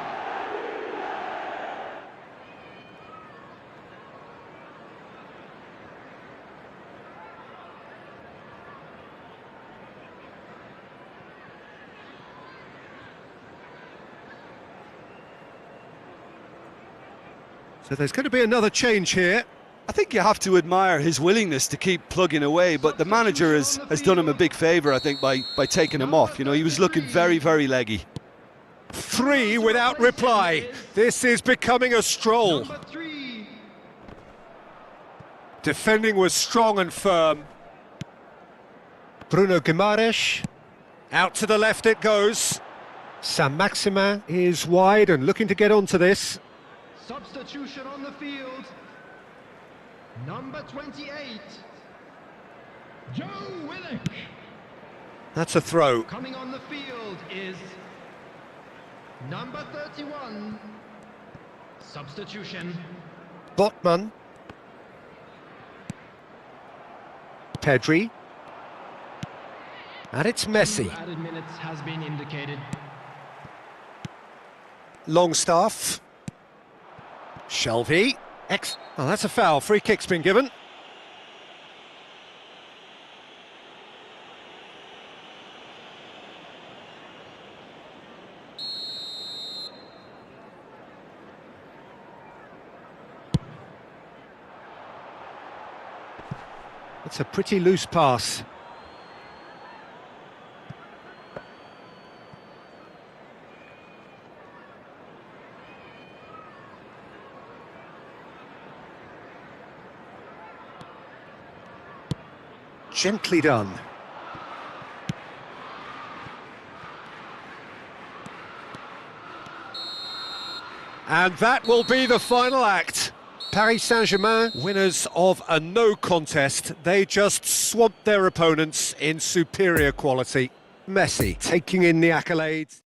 [SPEAKER 2] So there's going to be another change here.
[SPEAKER 1] I think you have to admire his willingness to keep plugging away, but the manager has done him a big favour, I think, by taking him off. You know, he was looking very, very leggy.
[SPEAKER 2] 3 without reply. This is becoming a stroll.
[SPEAKER 3] Number 3,
[SPEAKER 2] Defending was strong and firm. Bruno Guimaraes. Out to the left it goes. Saint-Maximin is wide and looking to get onto this.
[SPEAKER 3] substitution on the field. Number 28, Joe Willock.
[SPEAKER 2] That's a throw.
[SPEAKER 3] Coming on the field is number 31. Substitution.
[SPEAKER 2] Botman. Pedri. And it's Messi.
[SPEAKER 3] 2 added minutes has been indicated.
[SPEAKER 2] Longstaff. Shelvey. Oh, that's a foul. Free kick's been given. It's a pretty loose pass. Gently done. And that will be the final act. Paris Saint-Germain, winners of a no contest. They just swamped their opponents in superior quality. Messi taking in the accolades.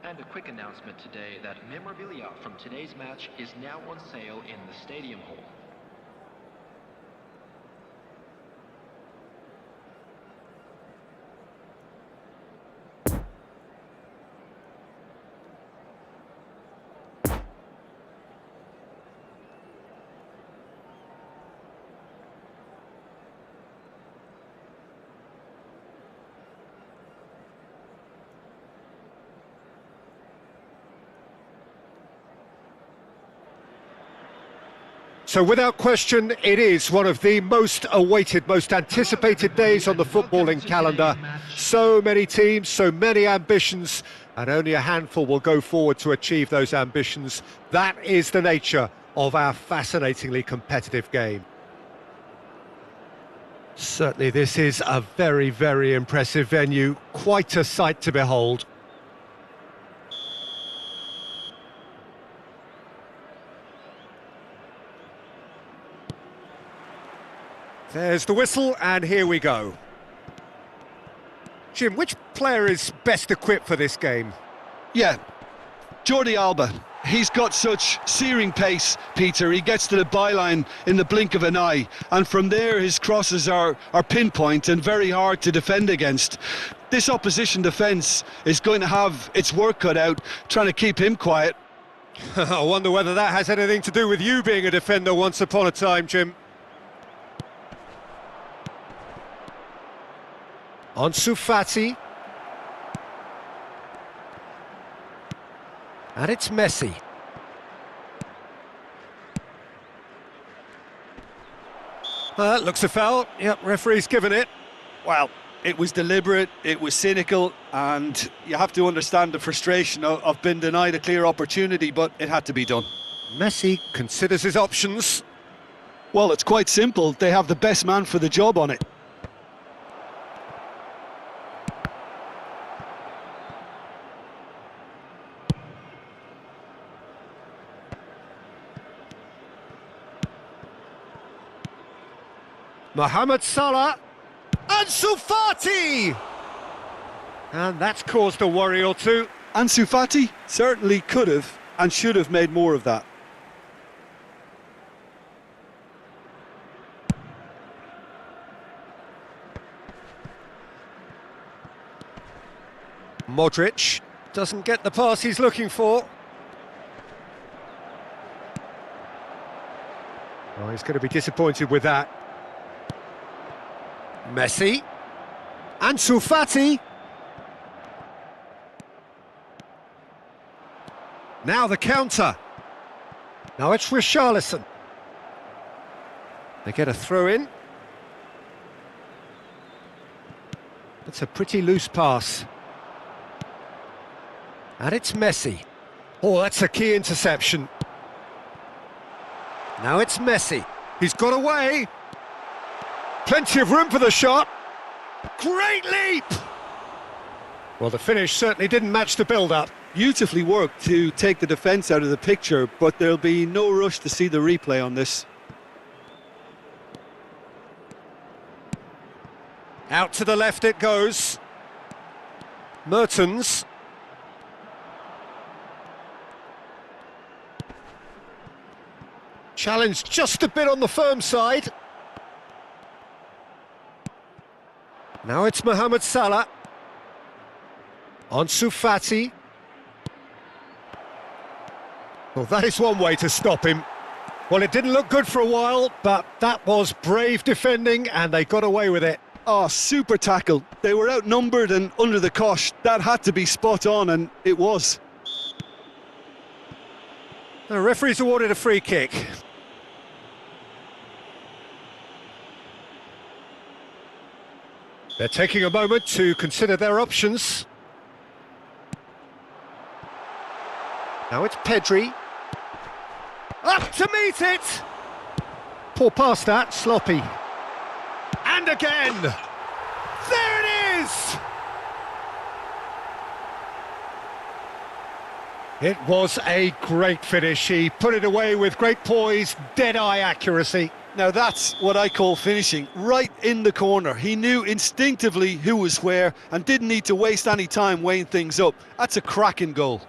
[SPEAKER 3] And a quick announcement today that memorabilia from today's match is now on sale in the Stadium Hall.
[SPEAKER 2] So without question, it is one of the most awaited, most anticipated days on the footballing calendar. So many teams, so many ambitions, and only a handful will go forward to achieve those ambitions. That is the nature of our fascinatingly competitive game. Certainly this is a very, very impressive venue, quite a sight to behold. There's the whistle, and here we go. Jim, which player is best equipped for this game?
[SPEAKER 1] Yeah, Jordi Alba. He's got such searing pace, Peter. He gets to the byline in the blink of an eye, and from there his crosses are pinpoint and very hard to defend against. This opposition defence is going to have its work cut out trying to keep him quiet.
[SPEAKER 2] I wonder whether that has anything to do with you being a defender once upon a time, Jim. Ansu Fati. And it's Messi. Looks a foul. Yep, referee's given it.
[SPEAKER 1] Well, it was deliberate, it was cynical, and you have to understand the frustration of being denied a clear opportunity, but it had to be done.
[SPEAKER 2] Messi considers his options.
[SPEAKER 1] Well, it's quite simple. They have the best man for the job on it.
[SPEAKER 2] Mohamed Salah, Ansu Fati! And that's caused a worry or two.
[SPEAKER 1] Ansu Fati certainly could have and should have made more of that.
[SPEAKER 2] Modric doesn't get the pass he's looking for. Oh, he's going to be disappointed with that. Messi, Ansu Fati. Now the counter. Now it's Richarlison. They get a throw in. It's a pretty loose pass. And it's Messi. Oh, that's a key interception. Now it's Messi. He's got away. Plenty of room for the shot. Great leap! Well, the finish certainly didn't match the build-up.
[SPEAKER 1] Beautifully worked to take the defence out of the picture, but there'll be no rush to see the replay on this.
[SPEAKER 2] Out to the left it goes. Mertens. Challenged just a bit on the firm side. Now it's Mohamed Salah. Ansu Fati. Well, that is one way to stop him. Well, it didn't look good for a while, but that was brave defending, and they got away with it.
[SPEAKER 1] Oh, super tackle. They were outnumbered and under the cosh. That had to be spot on, and it was.
[SPEAKER 2] The referee's awarded a free kick. They're taking a moment to consider their options. Now it's Pedri. Up to meet it! Poor pass that, sloppy. And again! There it is! It was a great finish. He put it away with great poise, dead-eye accuracy.
[SPEAKER 1] Now that's what I call finishing, right in the corner. He knew instinctively who was where and didn't need to waste any time weighing things up. That's a cracking goal.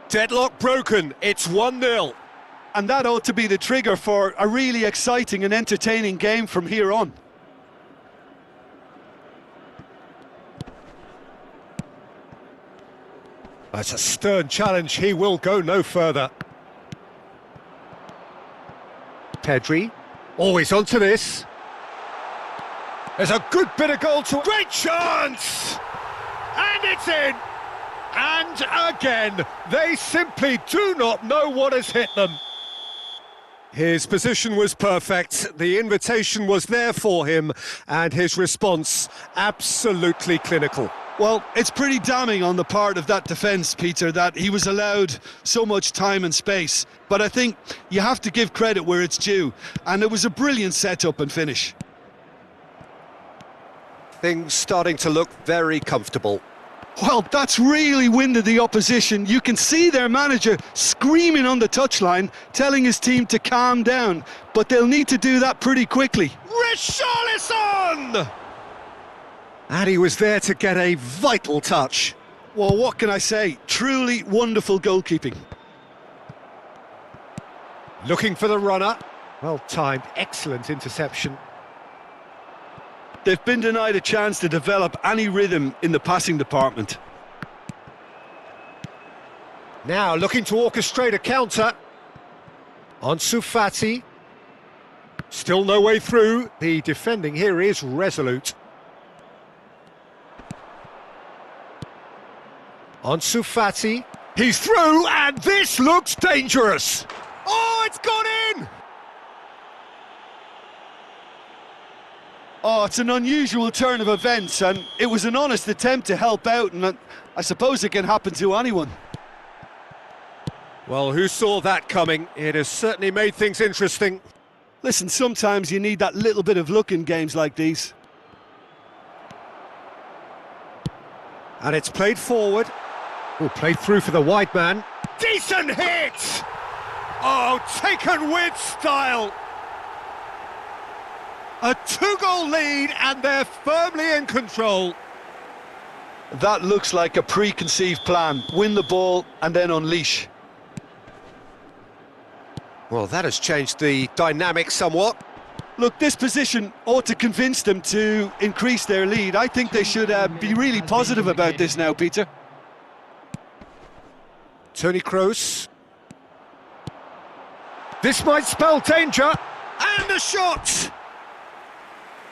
[SPEAKER 2] Deadlock broken, it's 1-0.
[SPEAKER 1] And that ought to be the trigger for a really exciting and entertaining game from here on.
[SPEAKER 2] That's a stern challenge, he will go no further. Pedri, always onto this. There's a good bit of goal to... Great chance! And it's in! And again, they simply do not know what has hit them. His position was perfect, the invitation was there for him, and his response absolutely clinical.
[SPEAKER 1] Well, it's pretty damning on the part of that defence, Peter, that he was allowed so much time and space. But I think you have to give credit where it's due, and it was a brilliant set-up and finish.
[SPEAKER 2] Things starting to look very comfortable.
[SPEAKER 1] Well, that's really winded the opposition. You can see their manager screaming on the touchline, telling his team to calm down. But they'll need to do that pretty quickly.
[SPEAKER 2] Richarlison! And he was there to get a vital touch.
[SPEAKER 1] Well, what can I say? Truly wonderful goalkeeping.
[SPEAKER 2] Looking for the runner. Well timed, excellent interception.
[SPEAKER 1] They've been denied a chance to develop any rhythm in the passing department.
[SPEAKER 2] Now looking to orchestrate a counter. Ansu Fati. Still no way through. The defending here is resolute. Ansu Fati, he's through, and this looks dangerous. Oh, it's gone in!
[SPEAKER 1] Oh, it's an unusual turn of events, and it was an honest attempt to help out, and I suppose it can happen to anyone.
[SPEAKER 2] Well, who saw that coming? It has certainly made things interesting.
[SPEAKER 1] Listen, sometimes you need that little bit of luck in games like these.
[SPEAKER 2] And it's played forward. Oh, played through for the wide man. Decent hit! Oh, taken with style! A two-goal lead, and they're firmly in control.
[SPEAKER 1] That looks like a preconceived plan. Win the ball and then unleash.
[SPEAKER 2] Well, that has changed the dynamic somewhat.
[SPEAKER 1] Look, this position ought to convince them to increase their lead. I think they should be really positive about this now, Peter.
[SPEAKER 2] Toni Kroos. This might spell danger. And the shot!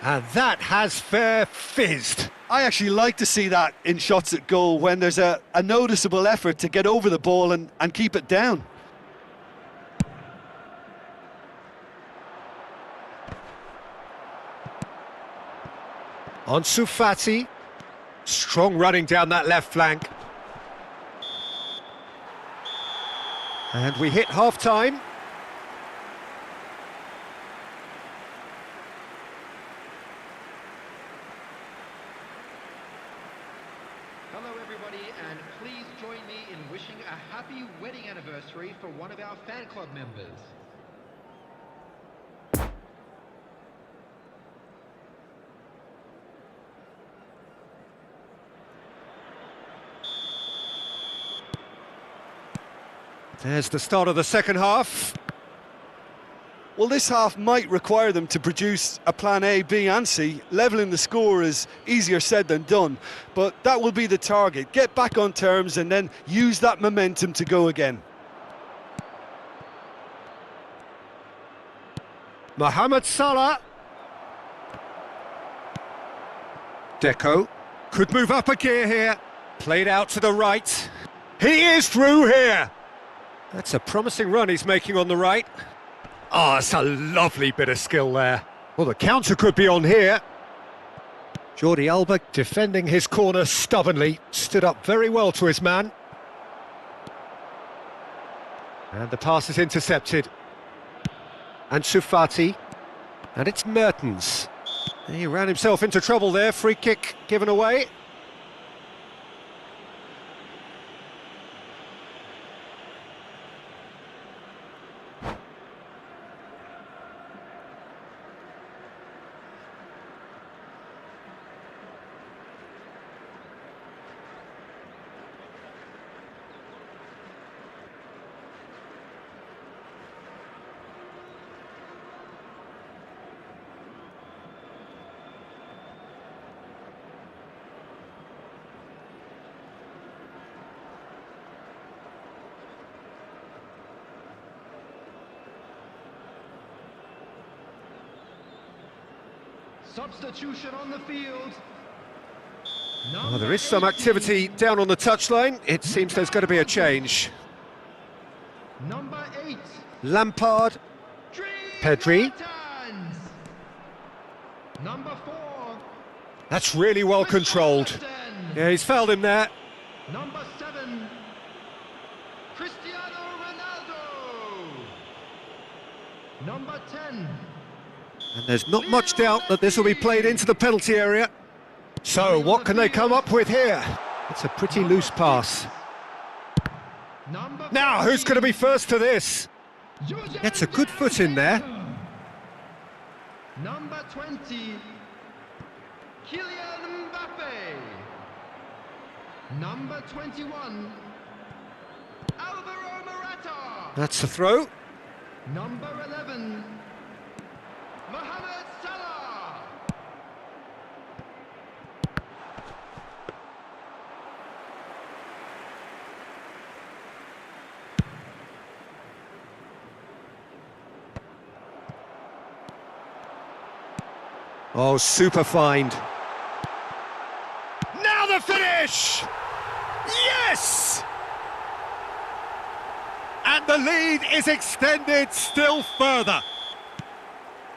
[SPEAKER 2] And that has fair fizzed.
[SPEAKER 1] I actually like to see that in shots at goal when there's a noticeable effort to get over the ball and keep it down.
[SPEAKER 2] Ansu Fati. Strong running down that left flank. And we hit half-time.
[SPEAKER 3] Hello everybody, and please join me in wishing a happy wedding anniversary for one of our fan club members.
[SPEAKER 2] There's the start of the second half.
[SPEAKER 1] Well, this half might require them to produce a plan A, B and C. Levelling the score is easier said than done, but that will be the target. Get back on terms and then use that momentum to go again.
[SPEAKER 2] Mohamed Salah. Deco could move up a gear here. Played out to the right. He is through here. That's a promising run he's making on the right. Oh, it's a lovely bit of skill there. Well, the counter could be on here. Jordi Alba defending his corner stubbornly. Stood up very well to his man. And the pass is intercepted. Ansu Fati. And it's Mertens. He ran himself into trouble there. Free kick given away.
[SPEAKER 3] Substitution on the field.
[SPEAKER 2] Oh, there is some activity down on the touchline. It seems there's going to be a change.
[SPEAKER 3] Number 8.
[SPEAKER 2] Lampard. Pedri.
[SPEAKER 3] Number 4.
[SPEAKER 2] That's really well controlled. Yeah, he's fouled him there.
[SPEAKER 3] Number 7. Cristiano Ronaldo. Number 10.
[SPEAKER 2] And there's not much doubt that this will be played into the penalty area. So, what can they come up with here? It's a pretty loose pass. Now, who's going to be first to this? Gets a good foot in there.
[SPEAKER 3] Number 20. Kylian Mbappé. Number 21. Alvaro Morata.
[SPEAKER 2] That's a throw.
[SPEAKER 3] Number 11. Mohamed Salah.
[SPEAKER 2] Oh, super find. Now the finish! Yes! And the lead is extended still further.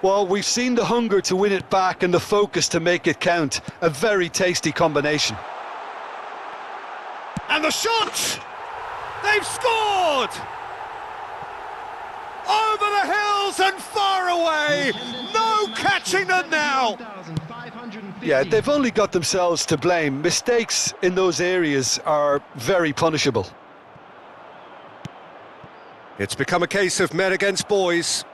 [SPEAKER 1] Well, we've seen the hunger to win it back and the focus to make it count. A very tasty combination.
[SPEAKER 2] And the shot! They've scored! Over the hills and far away! No catching them now!
[SPEAKER 1] Yeah, they've only got themselves to blame. Mistakes in those areas are very punishable.
[SPEAKER 2] It's become a case of men against boys.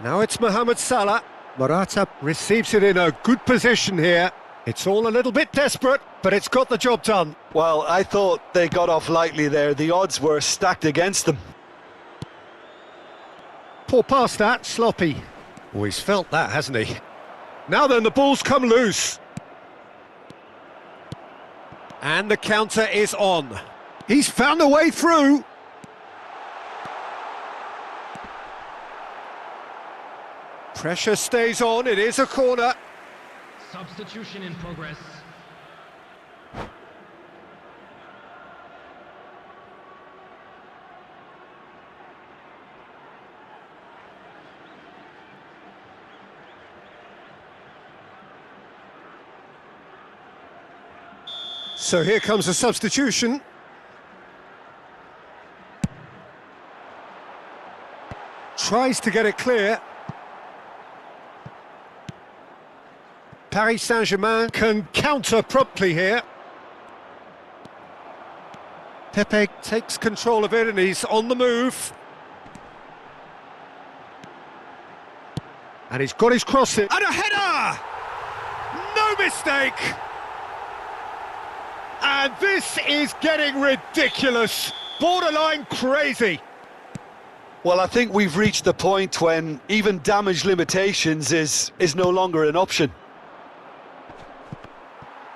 [SPEAKER 2] Now it's Mohamed Salah. Morata receives it in a good position here. It's all a little bit desperate, but it's got the job done.
[SPEAKER 1] Well, I thought they got off lightly there. The odds were stacked against them.
[SPEAKER 2] Poor pass that, sloppy. Oh, he's felt that, hasn't he? Now then, the ball's come loose. And the counter is on. He's found a way through. Pressure stays on, it is a corner.
[SPEAKER 3] Substitution in progress.
[SPEAKER 2] So here comes a substitution. Tries to get it clear. Paris Saint-Germain can counter promptly here. Pepe takes control of it and he's on the move. And he's got his cross in. And a header! No mistake! And this is getting ridiculous, borderline crazy.
[SPEAKER 1] Well, I think we've reached the point when even damage limitations is no longer an option.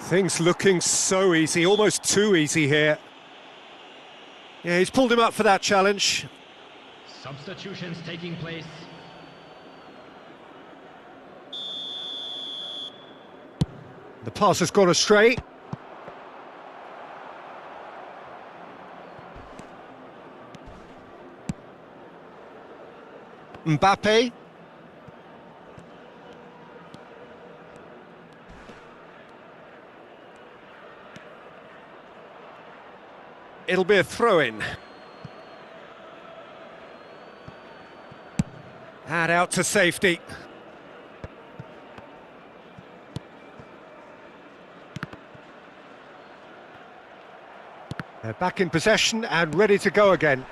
[SPEAKER 2] Things looking so easy, almost too easy here. Yeah, he's pulled him up for that challenge.
[SPEAKER 3] Substitutions taking place.
[SPEAKER 2] The pass has gone astray. Mbappé. It'll be a throw-in. And out to safety. They're back in possession and ready to go again.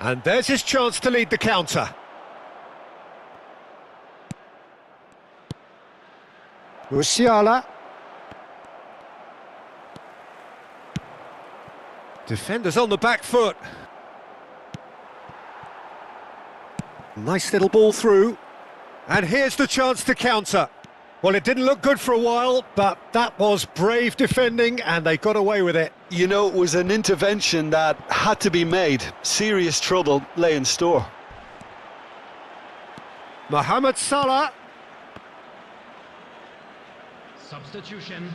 [SPEAKER 2] And there's his chance to lead the counter. Musiala. Defenders on the back foot. Nice little ball through. And here's the chance to counter. Well, it didn't look good for a while, but that was brave defending and they got away with it.
[SPEAKER 1] You know, it was an intervention that had to be made. Serious trouble lay in store.
[SPEAKER 2] Mohamed Salah.
[SPEAKER 3] Substitution.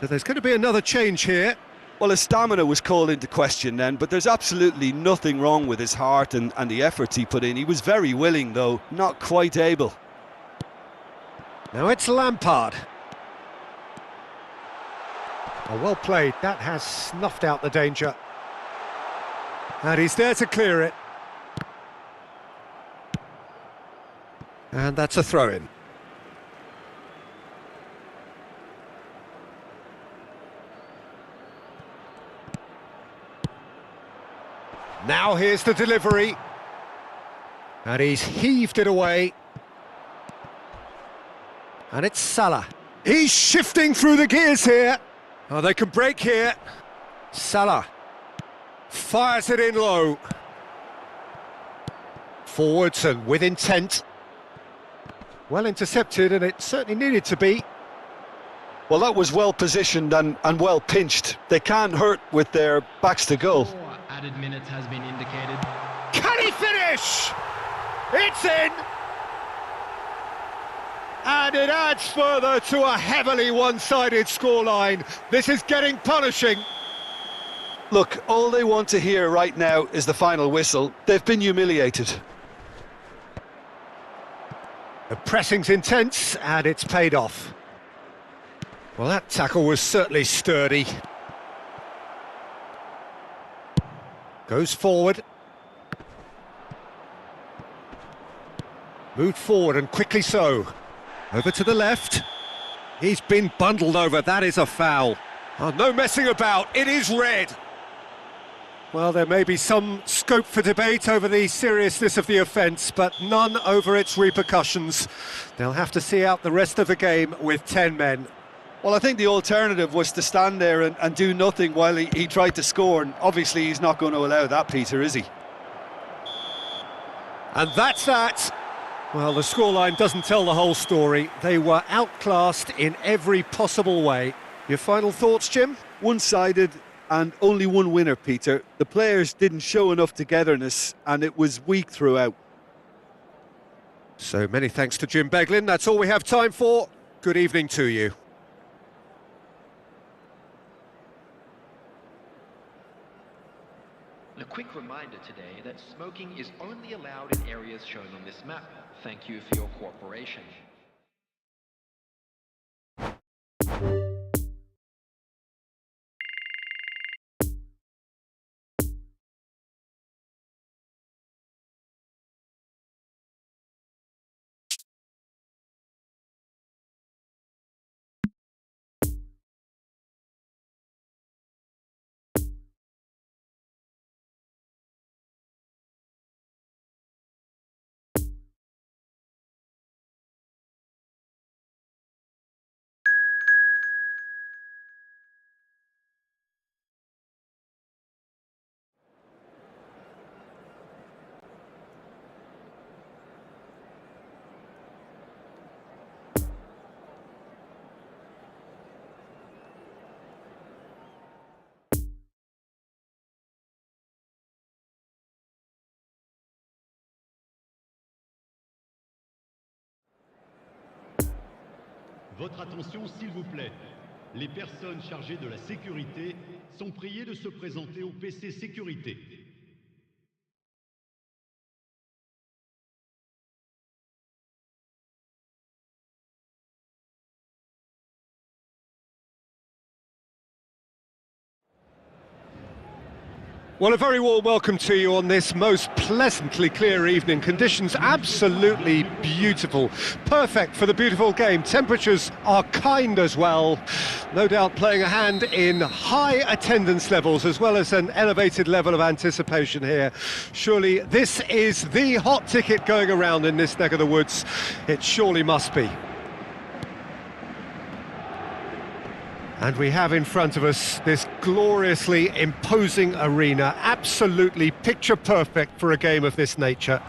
[SPEAKER 2] So there's going to be another change here.
[SPEAKER 1] Well, his stamina was called into question then, but there's absolutely nothing wrong with his heart and the efforts he put in. He was very willing, though, not quite able.
[SPEAKER 2] Now it's Lampard. Oh, well played. That has snuffed out the danger. And he's there to clear it. And that's a throw-in. Now here's the delivery. And he's heaved it away. And it's Salah. He's shifting through the gears here. Oh, they can break here. Salah fires it in low. Forwards and with intent. Well intercepted, and it certainly needed to be.
[SPEAKER 1] Well, that was well positioned and well pinched. They can't hurt with their backs to goal.
[SPEAKER 3] 4 added minutes has been indicated.
[SPEAKER 2] Can he finish? It's in! And it adds further to a heavily one-sided scoreline. This is getting punishing.
[SPEAKER 1] Look, all they want to hear right now is the final whistle. They've been humiliated.
[SPEAKER 2] The pressing's intense, and it's paid off. Well, that tackle was certainly sturdy. Goes forward. Moved forward, and quickly so. Over to the left. He's been bundled over. That is a foul. Oh, no messing about. It is red. Well, there may be some scope for debate over the seriousness of the offence, but none over its repercussions. They'll have to see out the rest of the game with 10 men.
[SPEAKER 1] Well, I think the alternative was to stand there and do nothing while he tried to score, and obviously he's not going to allow that, Peter, is he?
[SPEAKER 2] And that's that. Well, the scoreline doesn't tell the whole story. They were outclassed in every possible way. Your final thoughts, Jim?
[SPEAKER 1] One-sided and only one winner, Peter. The players didn't show enough togetherness and it was weak throughout.
[SPEAKER 2] So many thanks to Jim Beglin. That's all we have time for. Good evening to you.
[SPEAKER 3] A quick reminder today that smoking is only allowed in areas shown on this map. Thank you for your cooperation.
[SPEAKER 4] Votre attention, s'il vous plaît. Les personnes chargées de la sécurité sont priées de se présenter au PC Sécurité.
[SPEAKER 2] Well, a very warm welcome to you on this most pleasantly clear evening. Conditions absolutely beautiful. Perfect for the beautiful game. Temperatures are kind as well. No doubt playing a hand in high attendance levels as well as an elevated level of anticipation here. Surely this is the hot ticket going around in this neck of the woods. It surely must be. And we have in front of us this gloriously imposing arena, absolutely picture perfect for a game of this nature.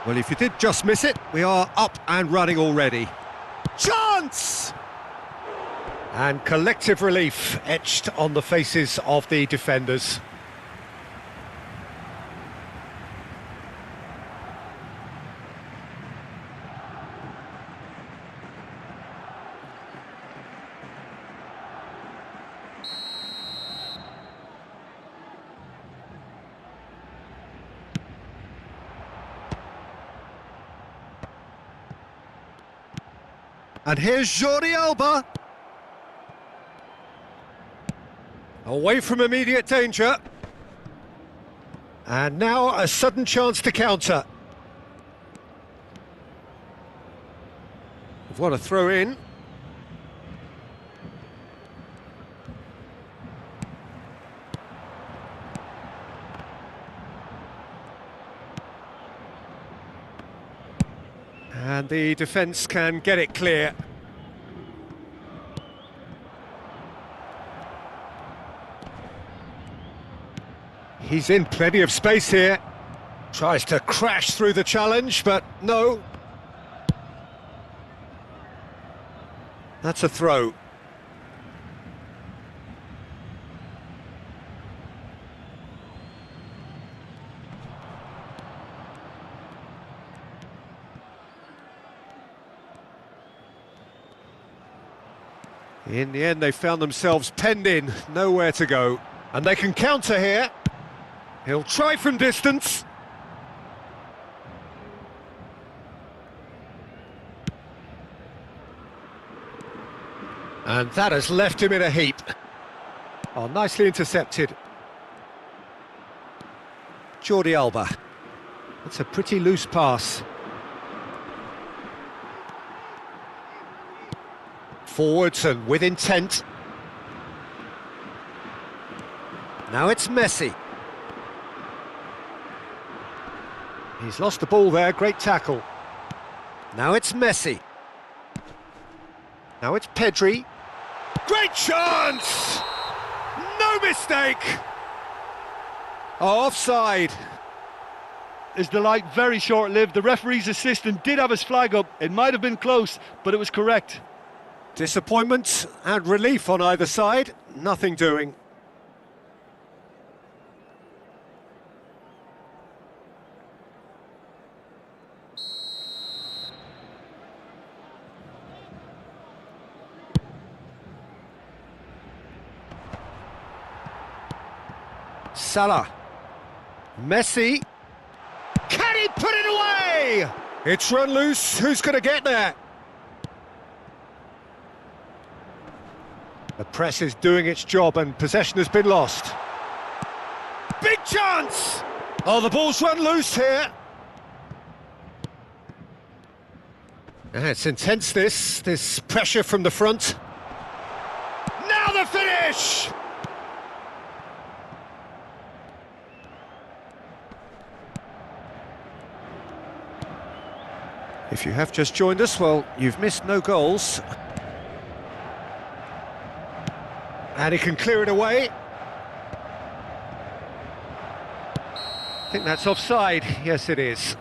[SPEAKER 2] Well, if you did just miss it, we are up and running already. Chance! And collective relief etched on the faces of the defenders. And here's Jordi Alba. Away from immediate danger. And now a sudden chance to counter. What a throw in. And the defence can get it clear. He's in plenty of space here. Tries to crash through the challenge, but no. That's a throw. In the end, they found themselves penned in, nowhere to go. And they can counter here. He'll try from distance. And that has left him in a heap. Oh, nicely intercepted. Jordi Alba. That's a pretty loose pass. Forwards and with intent. Now it's Messi. He's lost the ball there, great tackle. Now it's Messi. Now it's Pedri. Great chance! No mistake! Offside.
[SPEAKER 1] His delight very short-lived. The referee's assistant did have his flag up. It might have been close, but it was correct.
[SPEAKER 2] Disappointment and relief on either side. Nothing doing. Salah. Messi. Can he put it away? It's run loose. Who's going to get there? The press is doing its job and possession has been lost. Big chance! Oh, the ball's run loose here. It's intense, this pressure from the front. Now the finish! If you have just joined us, well, you've missed no goals. And he can clear it away. I think that's offside. Yes, it is.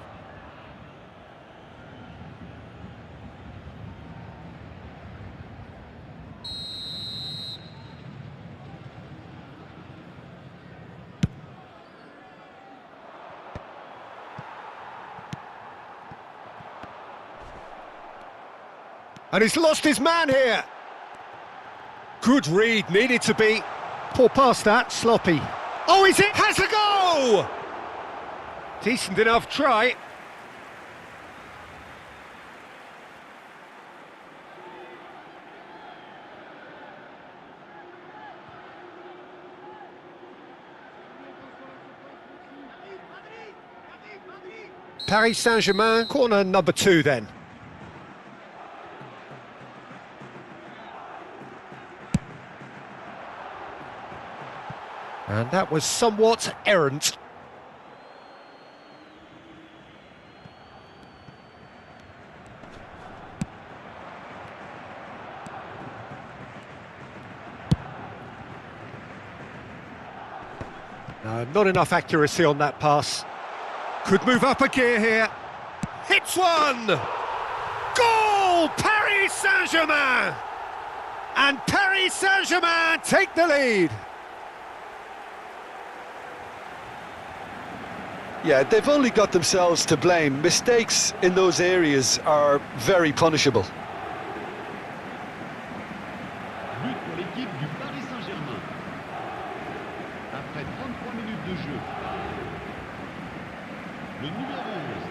[SPEAKER 2] And he's lost his man here. Good read, needed to be. Poor pass that, sloppy. Oh, he's in, has a goal! Decent enough try. Paris Saint-Germain, corner number 2 then. And that was somewhat errant. No, not enough accuracy on that pass. Could move up a gear here. Hits one! Goal! Paris Saint-Germain! And Paris Saint-Germain take the lead.
[SPEAKER 1] Yeah, they've only got themselves to blame. Mistakes in those areas are very punishable.
[SPEAKER 4] But pour l'équipe du Paris Saint-Germain. Après 33 minutes de jeu. Le numéro 11.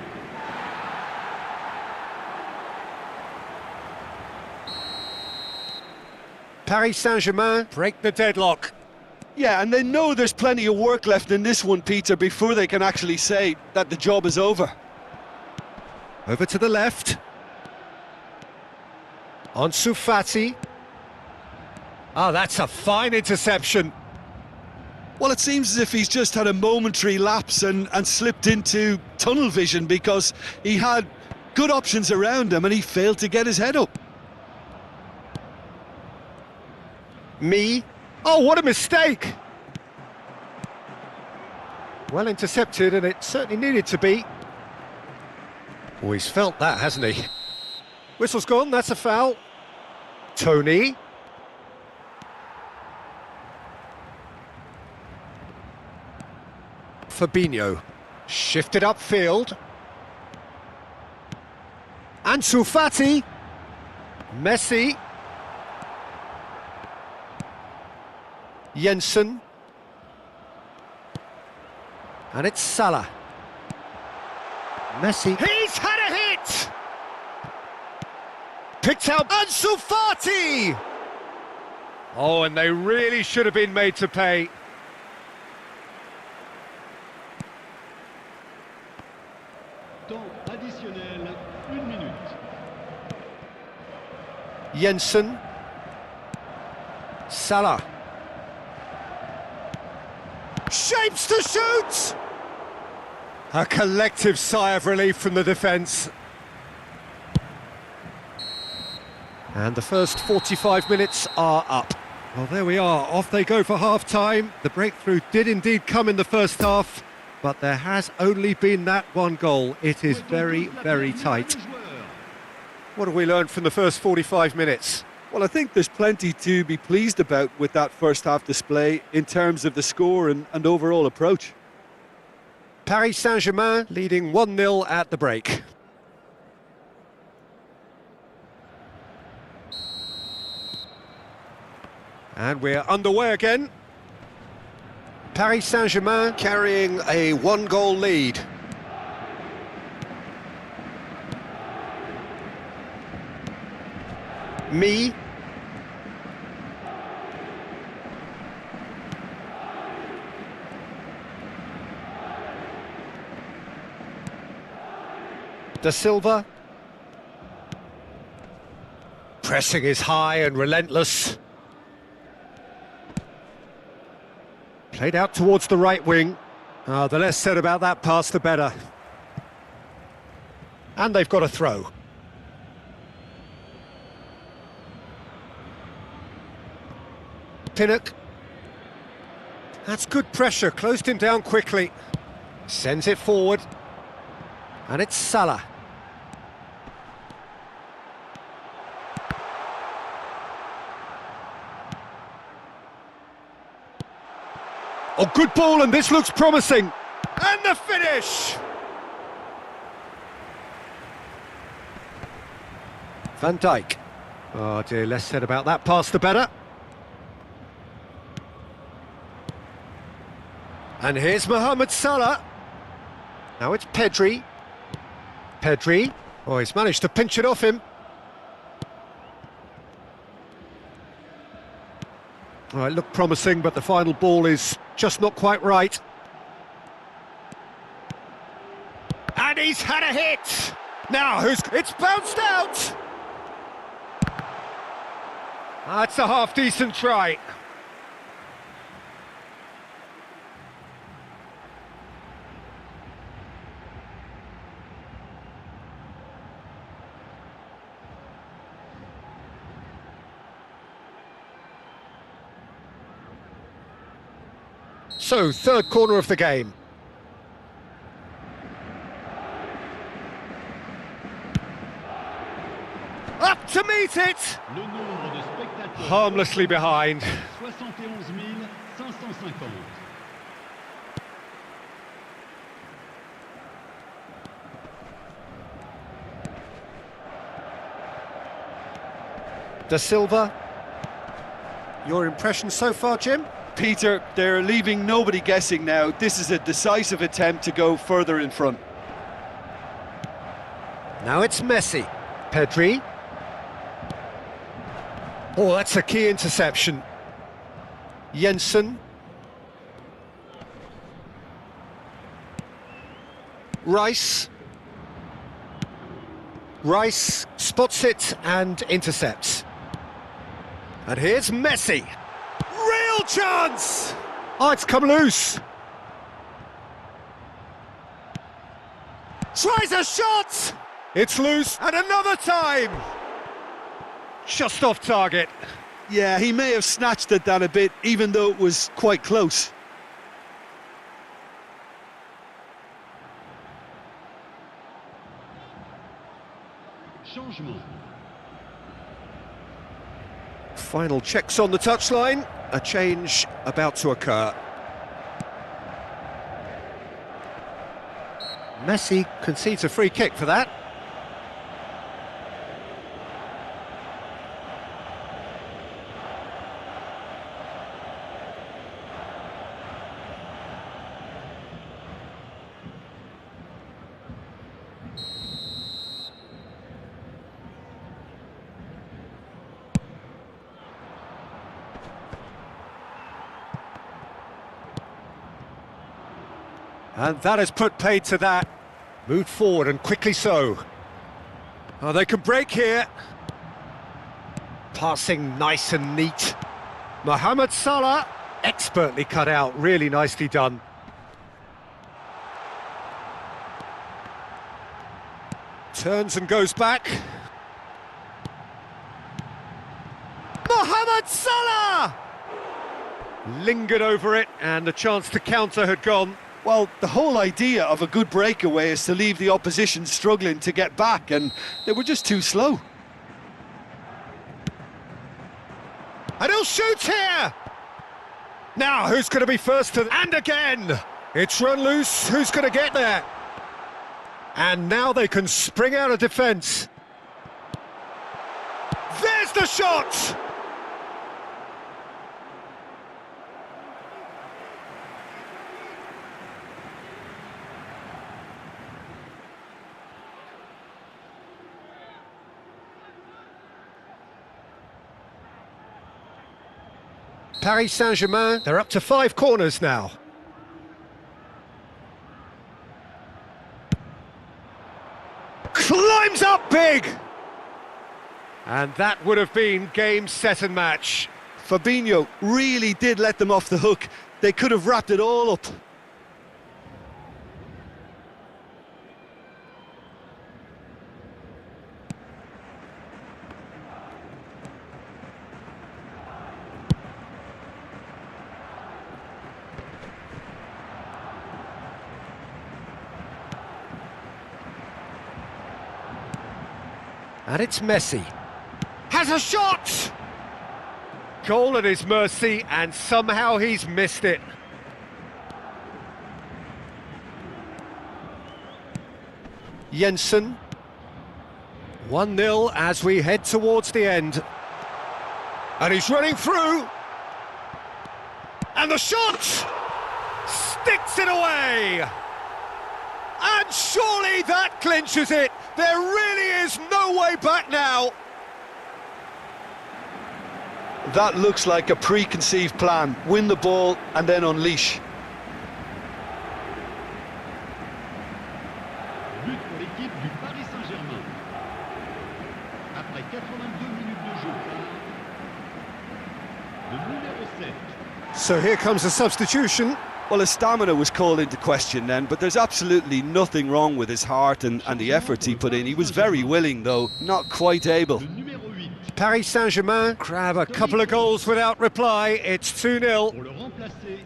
[SPEAKER 2] Paris Saint-Germain break the deadlock.
[SPEAKER 1] Yeah, and they know there's plenty of work left in this one, Peter, before they can actually say that the job is over.
[SPEAKER 2] Over to the left. Ansu Fati. Oh, that's a fine interception.
[SPEAKER 1] Well, it seems as if he's just had a momentary lapse and slipped into tunnel vision, because he had good options around him and he failed to get his head up.
[SPEAKER 2] Me. Oh, what a mistake! Well intercepted, and it certainly needed to be. Oh, he's felt that, hasn't he? Whistle's gone, that's a foul. Tony. Fabinho. Shifted upfield. Ansu Fati. Messi. Jensen. And it's Salah. Messi. He's had a hit! Picked out Ansu Fati! Oh, and they really should have been made to pay.
[SPEAKER 4] Temps additionnel, 1 minute.
[SPEAKER 2] Jensen. Salah. Shapes to shoot! A collective sigh of relief from the defence. And the first 45 minutes are up. Well, there we are, off they go for half-time. The breakthrough did indeed come in the first half, but there has only been that one goal. It is very, very tight. What have we learned from the first 45 minutes?
[SPEAKER 1] Well, I think there's plenty to be pleased about with that first half display in terms of the score and overall approach.
[SPEAKER 2] Paris Saint-Germain leading 1-0 at the break. And we're underway again. Paris Saint-Germain carrying a 1-goal lead. Me. Da Silva. Pressing is high and relentless. Played out towards the right wing. The less said about that pass, the better. And they've got a throw. Pinnock. That's good pressure, closed him down quickly. Sends it forward. And it's Salah. Oh, good ball, and this looks promising. And the finish! Van Dijk. Oh dear, less said about that pass, the better. And here's Mohamed Salah. Now it's Pedri. Pedri. Oh, he's managed to pinch it off him. Oh, it looked promising, but the final ball is just not quite right. And he's had a hit! Now, it's bounced out! That's a half-decent try. So, third corner of the game. Up to meet it!
[SPEAKER 4] Le nombre de spectateurs.
[SPEAKER 2] Harmlessly behind.
[SPEAKER 4] 71 550.
[SPEAKER 2] Da Silva. Your impression so far, Jim?
[SPEAKER 1] Peter, they're leaving nobody guessing now. This is a decisive attempt to go further in front.
[SPEAKER 2] Now it's Messi. Pedri. Oh, that's a key interception. Jensen. Rice. Rice spots it and intercepts. And here's Messi. Real chance! Oh, it's come loose. Tries a shot! It's loose, and another time! Just off target.
[SPEAKER 1] Yeah, he may have snatched it down a bit, even though it was quite close.
[SPEAKER 4] Changement.
[SPEAKER 2] Final checks on the touchline. A change about to occur. Messi concedes a free kick for that. And that has put paid to that. Moved forward and quickly so. Oh, they can break here. Passing nice and neat. Mohamed Salah, expertly cut out, really nicely done. Turns and goes back. Mohamed Salah! Lingered over it, and the chance to counter had gone.
[SPEAKER 1] Well, the whole idea of a good breakaway is to leave the opposition struggling to get back, and they were just too slow.
[SPEAKER 2] And he'll shoot here! Now, who's going to be first to... And again! It's run loose, who's going to get there? And now they can spring out of defence. There's the shot! Paris Saint-Germain, they're up to 5 corners now. Climbs up big! And that would have been game, set and match.
[SPEAKER 1] Fabinho really did let them off the hook. They could have wrapped it all up.
[SPEAKER 2] And it's Messi. Has a shot! Goal at his mercy, and somehow he's missed it. Jensen. 1-0 as we head towards the end. And he's running through. And the shot! Sticks it away! And surely that clinches it. There really is no way back now.
[SPEAKER 1] That looks like a preconceived plan. Win the ball and then unleash.
[SPEAKER 4] But pour l'équipe du Paris Saint-Germain. Après 82 minutes de jeu, le numéro 7.
[SPEAKER 2] So here comes a substitution.
[SPEAKER 1] Well, his stamina was called into question then, but there's absolutely nothing wrong with his heart and the efforts he put in. He was very willing, though, not quite able.
[SPEAKER 4] Le numéro 8.
[SPEAKER 2] Paris Saint-Germain grab a couple of goals without reply. It's 2-0.
[SPEAKER 4] Pour le remplacer,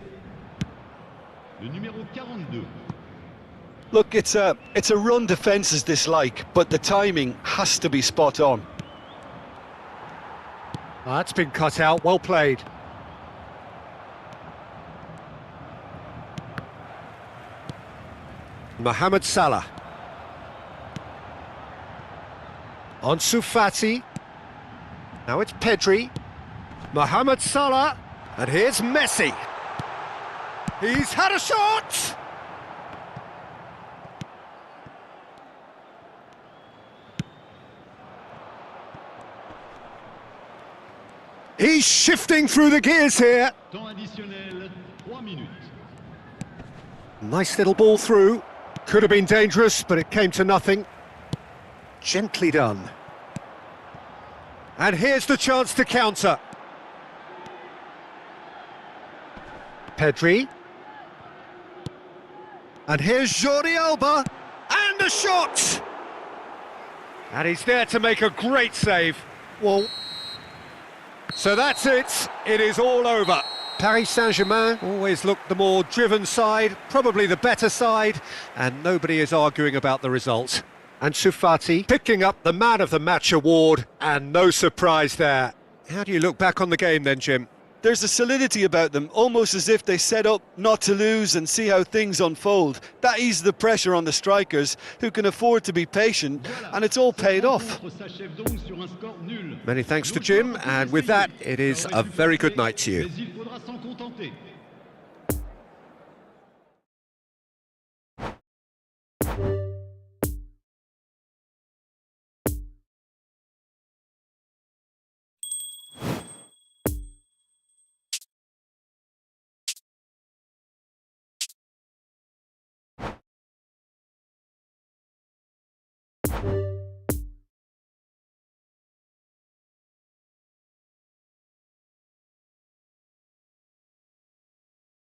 [SPEAKER 4] le numéro 42.
[SPEAKER 1] Look, it's a run defence's dislike, but the timing has to be spot on.
[SPEAKER 2] That's been cut out, well played. Mohamed Salah. Ansu Fati. Now it's Pedri. Mohamed Salah. And here's Messi. He's had a shot! He's shifting through the gears here.
[SPEAKER 4] Temps additionnel, 3 minutes.
[SPEAKER 2] Nice little ball through. Could have been dangerous, but it came to nothing. Gently done. And here's the chance to counter. Pedri. And here's Jordi Alba. And a shot! And he's there to make a great save. Well, so that's it. It is all over. Paris Saint-Germain always looked the more driven side, probably the better side, and nobody is arguing about the result. And Ansu Fati picking up the Man of the Match award, and no surprise there. How do you look back on the game then, Jim?
[SPEAKER 1] There's a solidity about them, almost as if they set up not to lose and see how things unfold. That eases the pressure on the strikers, who can afford to be patient, and it's all paid off.
[SPEAKER 2] Many thanks to Jim, and with that, it is a very good night to you.